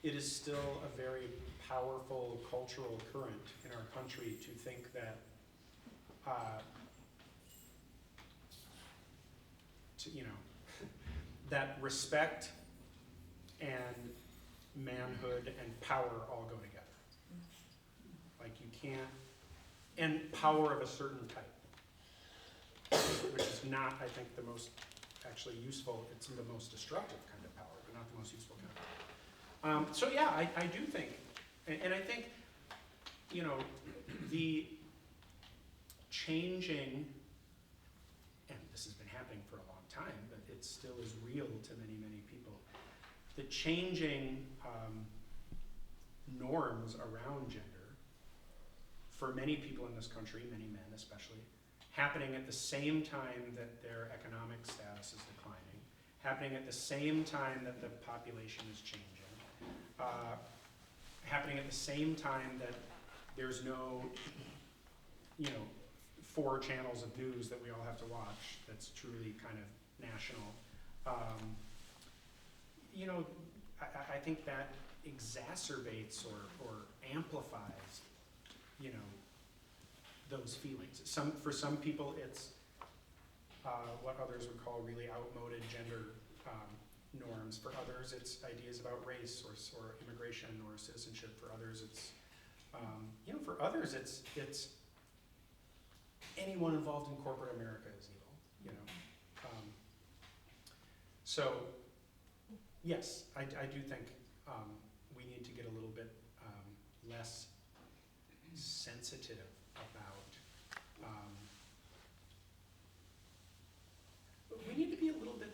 It is still a very powerful cultural current in our country to think that, you know, that respect and manhood and power all go together. Like you can't, and power of a certain type, which is not, I think, the most actually useful, it's the most destructive kind of power, but not the most useful kind of power. So yeah, I do think, and I think, you know, the changing, and this has been happening for a long time, but it still is real to many, many people, the changing norms around gender for many people in this country, many men especially, happening at the same time that their economic status is declining, happening at the same time that the population is changing, happening at the same time that there's no, you know, 4 channels of news that we all have to watch that's truly kind of national. You know, I think that exacerbates or amplifies, you know, those feelings. For some people it's what others would call really outmoded gender norms. For others it's ideas about race or immigration or citizenship. For others it's, you know, for others it's anyone involved in corporate America is evil, you know. So yes, I do think we need to get a little bit less sensitive about, we need to be a little bit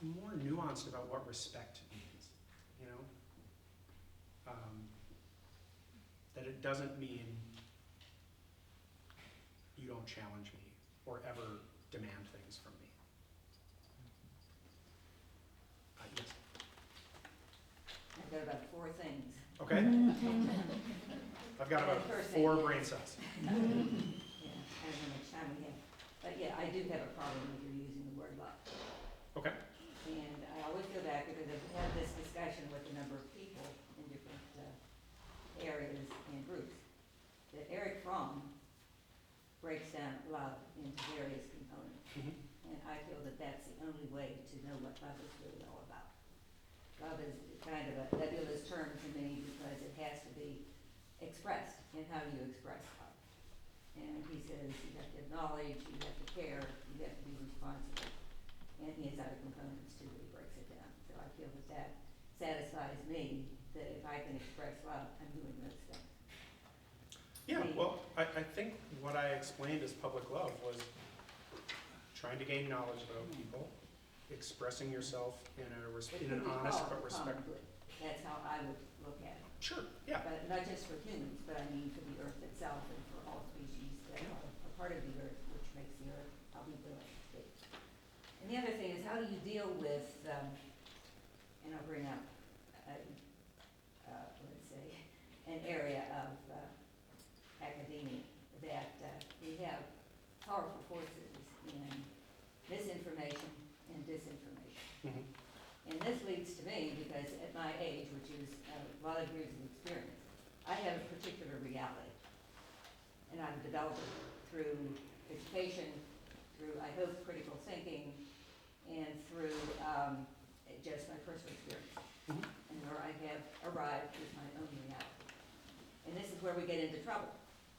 more nuanced about what respect means, you know? That it doesn't mean you don't challenge me or ever demand things from me. Yes. I've got about 4 things. Okay. I've got about 4 brain cells. Yeah, I don't know how much time we have. But yeah, I do have a problem with you using the word love. Okay. And I always go back because I've had this discussion with a number of people in different areas and groups, that Erich Fromm love is kind of a nebulous term to me because it has to be expressed in how you express love. And he says you have to acknowledge, you have to care, you have to be responsible. And he has other components too, that he breaks it down. So I feel that that satisfies me, that if I can express love, I'm doing those things. Yeah, well, I think what I explained as public love was trying to gain knowledge about people, expressing yourself in an honest but respectful. That's how I would look at it. Sure, yeah. But not just for humans, but I mean for the earth itself and for all species that are a part of the earth, which makes the earth how we build it to be. And the other thing is, how do you deal with, and I'll bring up, let's say, an area of academia that we have powerful forces in misinformation and disinformation. Mhm. And this leads to me, because at my age, which is a lot of years of experience, I have a particular reality. And I've developed it through education, through, I hope, critical thinking, and through just my personal experience. Mhm. And where I have arrived with my own reality. And this is where we get into trouble,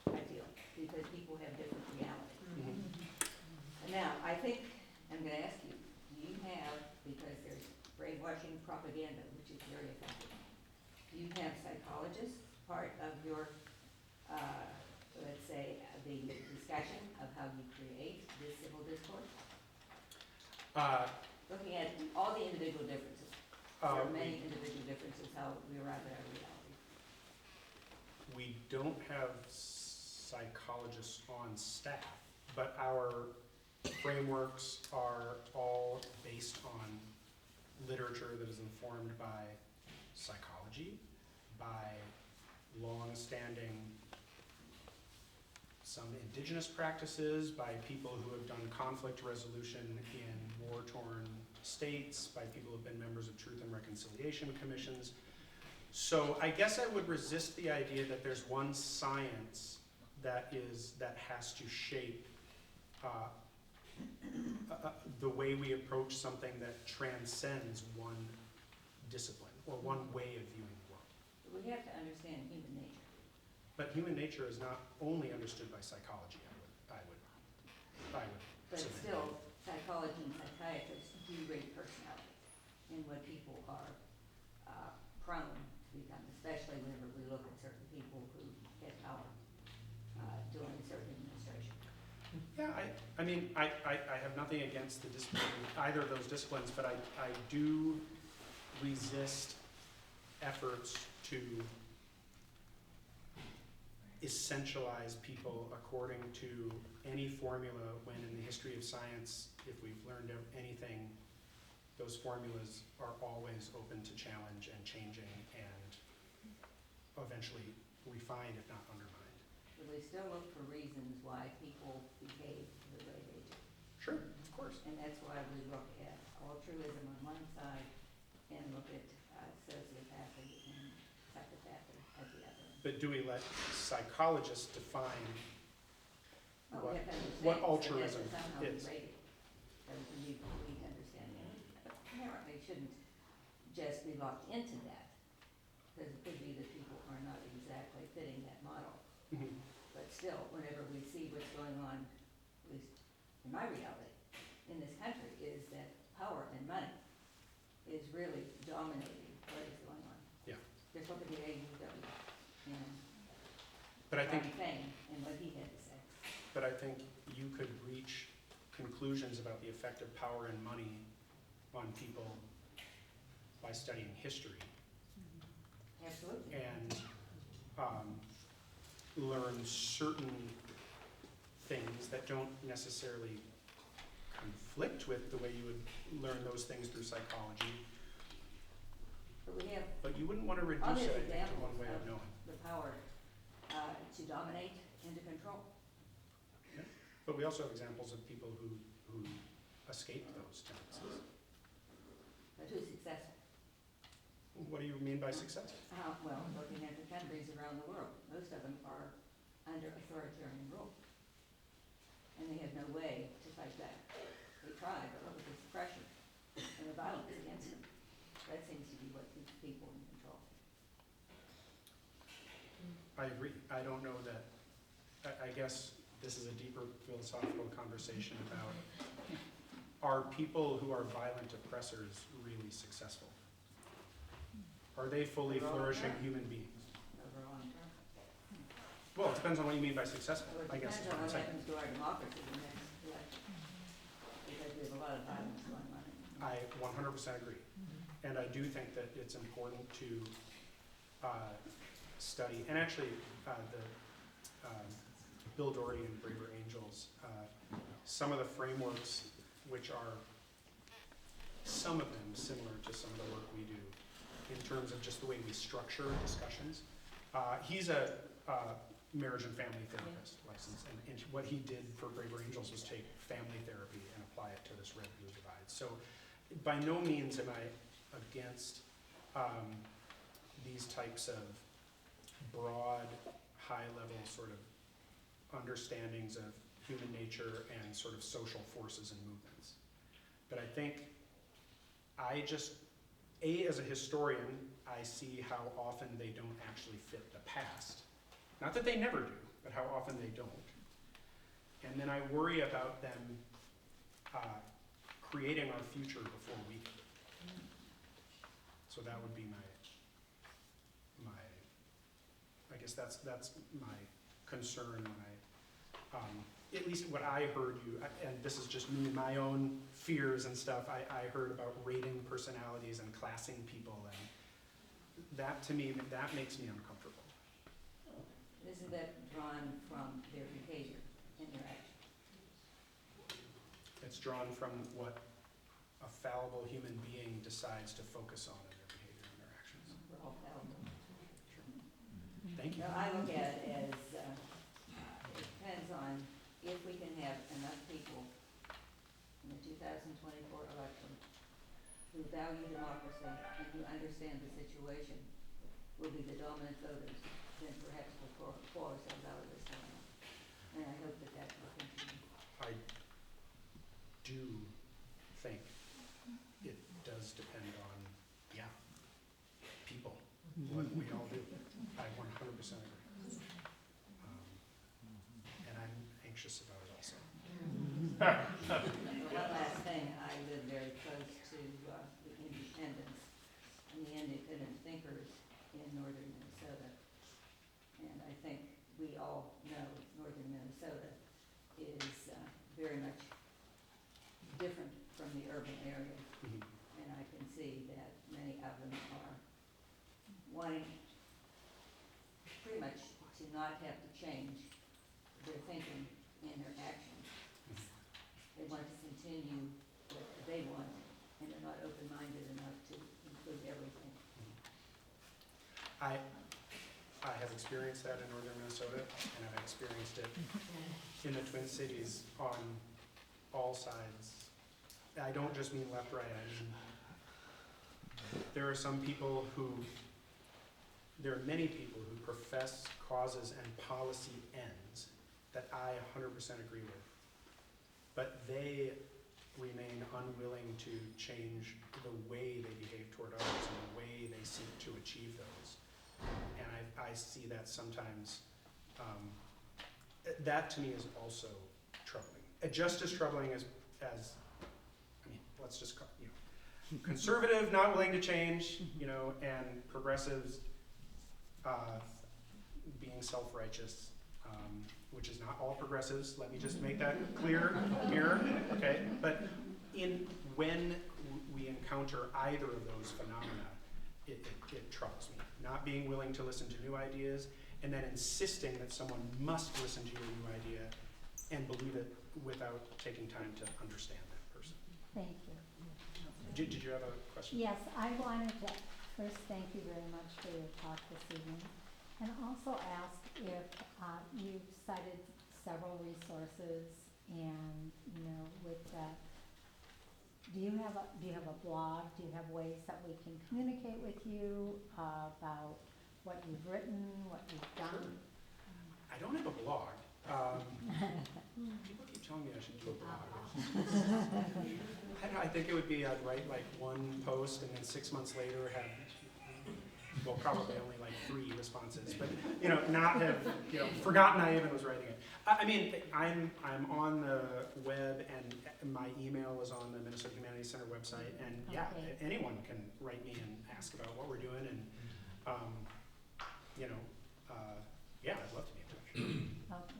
I feel, because people have different realities. Mhm. And now, I think, I'm gonna ask you, do you have, because there's brainwashing propaganda, which is very effective, do you have psychologists part of your, let's say, the discussion of how you create this civil discourse? Looking at all the individual differences, there are many individual differences how we arrive at our reality. We don't have psychologists on staff, but our frameworks are all based on literature that is informed by psychology, by long-standing some indigenous practices, by people who have done conflict resolution in war-torn states, by people who have been members of truth and reconciliation commissions. So I guess I would resist the idea that there's one science that has to shape the way we approach something that transcends one discipline or one way of viewing the world. But we have to understand human nature. But human nature is not only understood by psychology, I would But submit. still, psychology and psychiatrists do rate personality and what people are prone to become, especially whenever we look at certain people who get power during certain administration. Yeah, I mean, I have nothing against the discipline, either of those disciplines, but I do resist efforts to essentialize people according to any formula when in the history of science, if we've learned anything, those formulas are always open to challenge and changing and eventually refined, if not undermined. But we still look for reasons why people behave the way they do. Sure, of course. And that's why we look at altruism on one side and look at sociopathy and psychopathy at the other. But do we let psychologists define Well, we have to understand. what altruism so that's somehow we is? rate it. So we need to understand that. But apparently shouldn't just be locked into that, because it could be that people are not exactly fitting that model. Mhm. But still, whenever we see what's going on, at least in my reality, in this country, is that power and money is really dominating what is going on. Yeah. Just look at the AUW and But I think Ron Fang and what he had to say. But I think you could reach conclusions about the effect of power and money on people by studying history Absolutely. and learn certain things that don't necessarily conflict with the way you would learn those things through psychology. But we have But you wouldn't want to reduce obvious it, I think, to examples one way of of knowing. the power to dominate and to control. But we also have examples of people who escaped those tendencies. But who's successful? What do you mean by success? Well, looking at the countries around the world, most of them are under authoritarian rule. And they have no way to fight back. They try, but look at the suppression and the violence against them. That seems to be what keeps people in control. I agree. I don't know that, I guess this is a deeper philosophical conversation about, are people who are violent oppressors really successful? Are they fully flourishing human beings? Over a long term. Well, it depends on what you mean by successful, Well, I it guess is depends what on I'm what saying. happens to our democracy in the next election. Because we have a lot of violence going on. I 100% agree. And I do think that it's important to study, and actually Bill Doherty and Braver Angels, some of the frameworks which are, some of them similar to some of the work we do in terms of just the way we structure discussions. He's a marriage and family therapist licensed, and what he did for Braver Angels was take family therapy and apply it to this red-blue divide. So by no means am I against these types of broad, high-level sort of understandings of human nature and sort of social forces and movements. But I think I just, as a historian, I see how often they don't actually fit the past. Not that they never do, but how often they don't. And then I worry about them creating our future before we do. So that would be my I guess that's my concern when I, at least what I heard you, and this is just me, my own fears and stuff, I heard about rating personalities and classing people, and that to me, that makes me uncomfortable. Isn't that drawn from their behavior and their action? It's drawn from what a fallible human being decides to focus on in their behavior and their actions. We're all fallible. Thank you. No, I look at it as, it depends on if we can have enough people in the 2024 election who value democracy and who understand the situation will be the dominant voters, then perhaps we'll pull ourselves out of this one. And I hope that that will continue. I do think it does depend on, people, what we all do. I 100% agree. And I'm anxious about it also. One last thing, I live very close to the independents and the independent thinkers in northern Minnesota. And I think we all know northern Minnesota is very much different from the urban areas. Mhm. And I can see that many of them are wanting pretty much to not have to change their thinking and their actions. They want to continue what they want, and they're not open-minded enough to include everything. I have experienced that in northern Minnesota, and I've experienced it in the Twin Cities on all sides. I don't just mean left, right, I mean, there are many people who profess causes and policy ends that I 100% agree with, but they remain unwilling to change the way they behave toward others and the way they seek to achieve those. And I see that sometimes, that to me is also troubling. Just as troubling as I mean, let's just call, conservative, not willing to change, and progressives being self-righteous, which is not all progressives. Let me just make that clear here, okay? But when we encounter either of those phenomena, it troubles me. Not being willing to listen to new ideas, and then insisting that someone must listen to your new idea and believe it without taking time to understand that person. Thank you. Did you have a question? Yes, I wanted to first thank you very much for your talk this evening, and also ask if you've cited several resources, and with that, do you have a blog? Do you have ways that we can communicate with you about what you've written, what you've done? I don't have a blog. People keep telling me I should do a blog. I don't know, I think it would be, I'd write like one post and then 6 months later have, well, probably only like 3 responses, but, you know, not have, you know, forgotten I even was writing it. I mean, I'm on the web and my email is on the Minnesota Humanities Center website, and yeah, Okay. anyone can write me and ask about what we're doing, and, you know, yeah, I'd love to be in touch. Okay,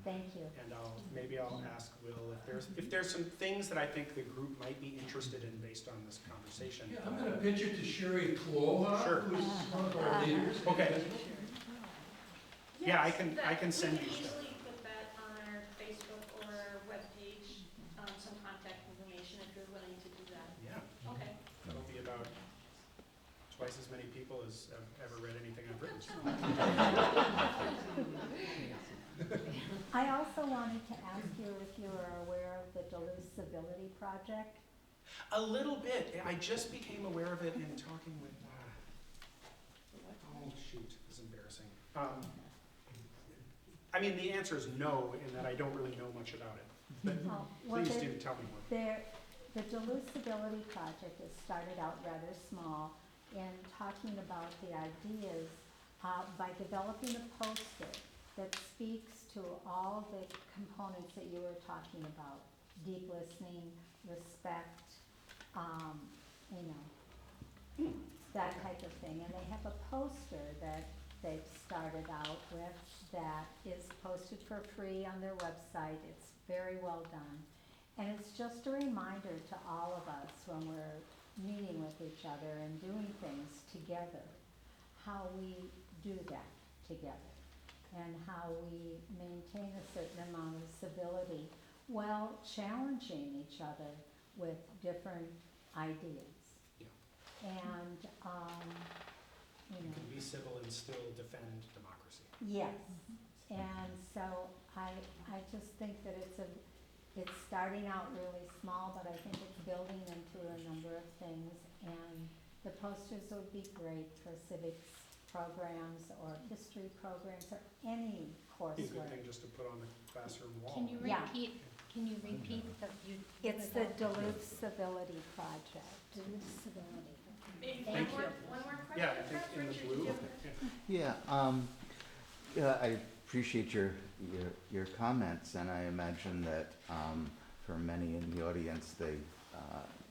thank you. And maybe I'll ask Will if there's some things that I think the group might be interested in based on this conversation. Yeah, I'm gonna pitch it to Sherry Kloha, Sure. who's one of our leaders. Okay. Yeah, I can send you We stuff. can easily put that on our Facebook or our webpage, some contact information if you're willing to do that. Yeah, Okay. that'll be about twice as many people as have ever read anything I've written. I also wanted to ask you if you are aware of the Duluth Civility Project. A little bit. I just became aware of it in talking with. Oh shoot, this is embarrassing. I mean, the answer is no, in that I don't really know much about it. But Oh, well, please there- do tell me more. The Duluth Civility Project has started out rather small in talking about the ideas by developing a poster that speaks to all the components that you were talking about: deep listening, respect, that type of thing. And they have a poster that they've started out with that is posted for free on their website. It's very well done. And it's just a reminder to all of us when we're meeting with each other and doing things together, how we do that together and how we maintain a certain amount of civility while challenging each other with different ideas. Yeah. And, You can be civil and still defend democracy. yes. And so I just think that it's starting out really small, but I think it's building into a number of things. And the posters would be great for civics programs or history programs or any Be a good coursework. thing just to put on the classroom wall. Can you Yeah. repeat the, you? It's the Duluth Civility Project. Duluth Civility. Maybe Thank you. one more question? Yeah, I think in the Richard, blue. did you have a- Yeah, I appreciate your comments, and I imagine that for many in the audience,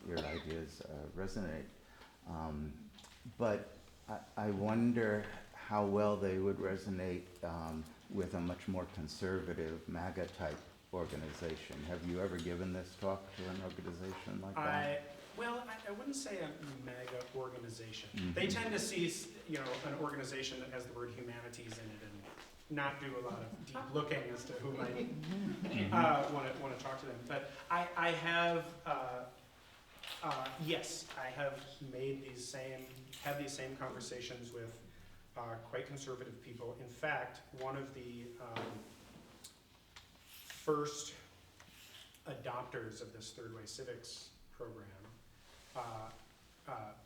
your ideas resonate. But I wonder how well they would resonate with a much more conservative MAGA-type organization. Have you ever given this talk to an organization like that? I wouldn't say a mega organization. Mhm. They tend to see, an organization that has the word humanities in it and not do a lot of deep looking as to who might want to talk to them. But I have, yes, I have made these same conversations with quite conservative people. In fact, one of the first adopters of this Third Way Civics program,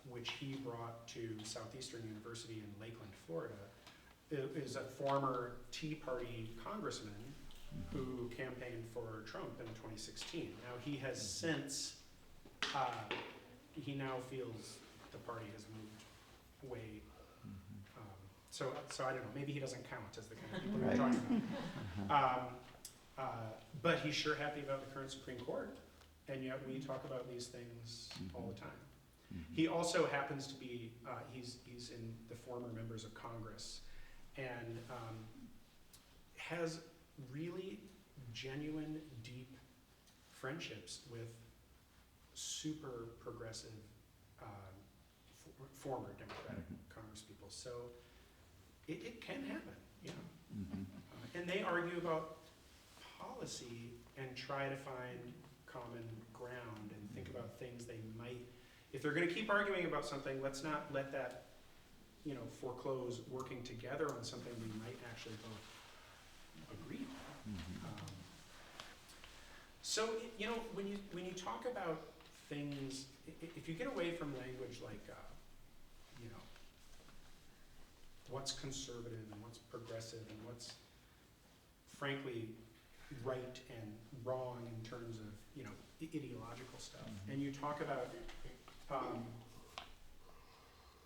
which he brought to Southeastern University in Lakeland, Florida, is a former Tea Party congressman who campaigned for Trump in 2016. Now he has since, he now feels the party has moved way, so I don't know, maybe he doesn't count as the kind of people we're talking about. But he's sure happy about the current Supreme Court, and yet we talk about these things all the time. He also happens to be, he's in the former members of Congress, and has really genuine, deep friendships with super progressive former Democratic congresspeople. So it can happen, yeah. And they argue about policy and try to find common ground and think about things they might, if they're going to keep arguing about something, let's not let that, foreclose working together on something we might actually both agree on. So, when you talk about things, if you get away from language like, what's conservative and what's progressive and what's frankly, right and wrong in terms of, ideological stuff. And you talk about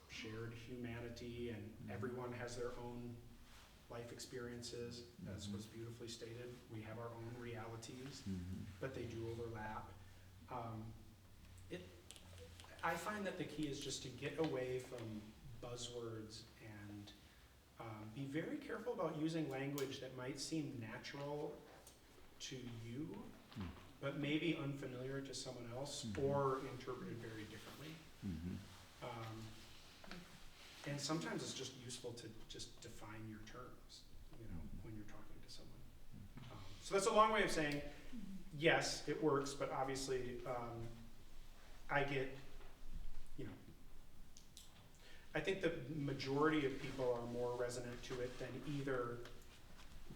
shared humanity, and everyone has their own life experiences, as was beautifully stated. We have our own realities, but they do overlap. I find that the key is just to get away from buzzwords and be very careful about using language that might seem natural to you, but maybe unfamiliar to someone else, or interpreted very differently. And sometimes it's just useful to just define your terms, when you're talking to someone. So that's a long way of saying, yes, it works, but obviously I get, I think the majority of people are more resonant to it than either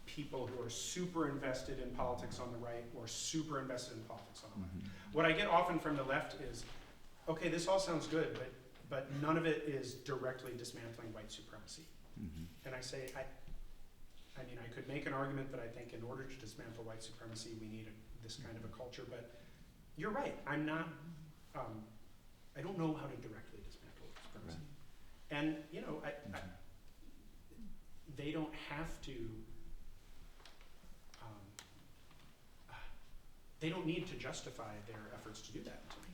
people who are super invested in politics on the right or super invested in politics on the left. What I get often from the left is, okay, this all sounds good, but none of it is directly dismantling white supremacy. And I say, I mean, I could make an argument that I think in order to dismantle white supremacy, we need this kind of a culture, but you're right, I'm not, I don't know how to directly dismantle white supremacy. Right. And, they don't have to, they don't need to justify their efforts to do that to me.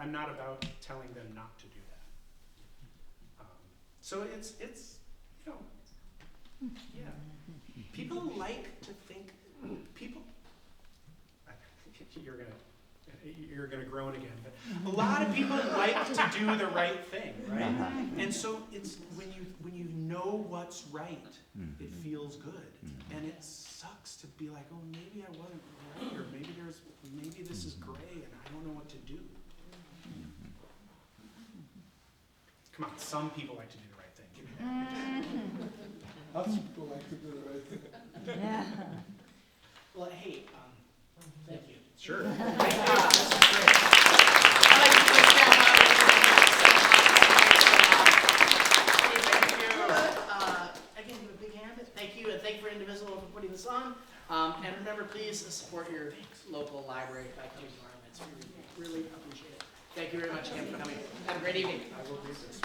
I'm not about telling them not to do that. So it's yeah. People like to think, you're gonna groan again, but a lot of people like to do the right thing, right? And so it's when you know what's right, it feels good, and it sucks to be like, oh, maybe I wasn't right, or maybe this is gray, and I don't know what to do. Come on, some people like to do the right thing. Give me that. Lots of people like to do the right thing. Yeah. Well, hey, thank you. Sure. This is great. I'd like to put Sept again, give a big hand. Thank you, and thank you for Indivisible for putting this on. And remember, please support your local library by coming to our events. We really appreciate it. Thank you very much again for coming. Have a great evening. I will do this.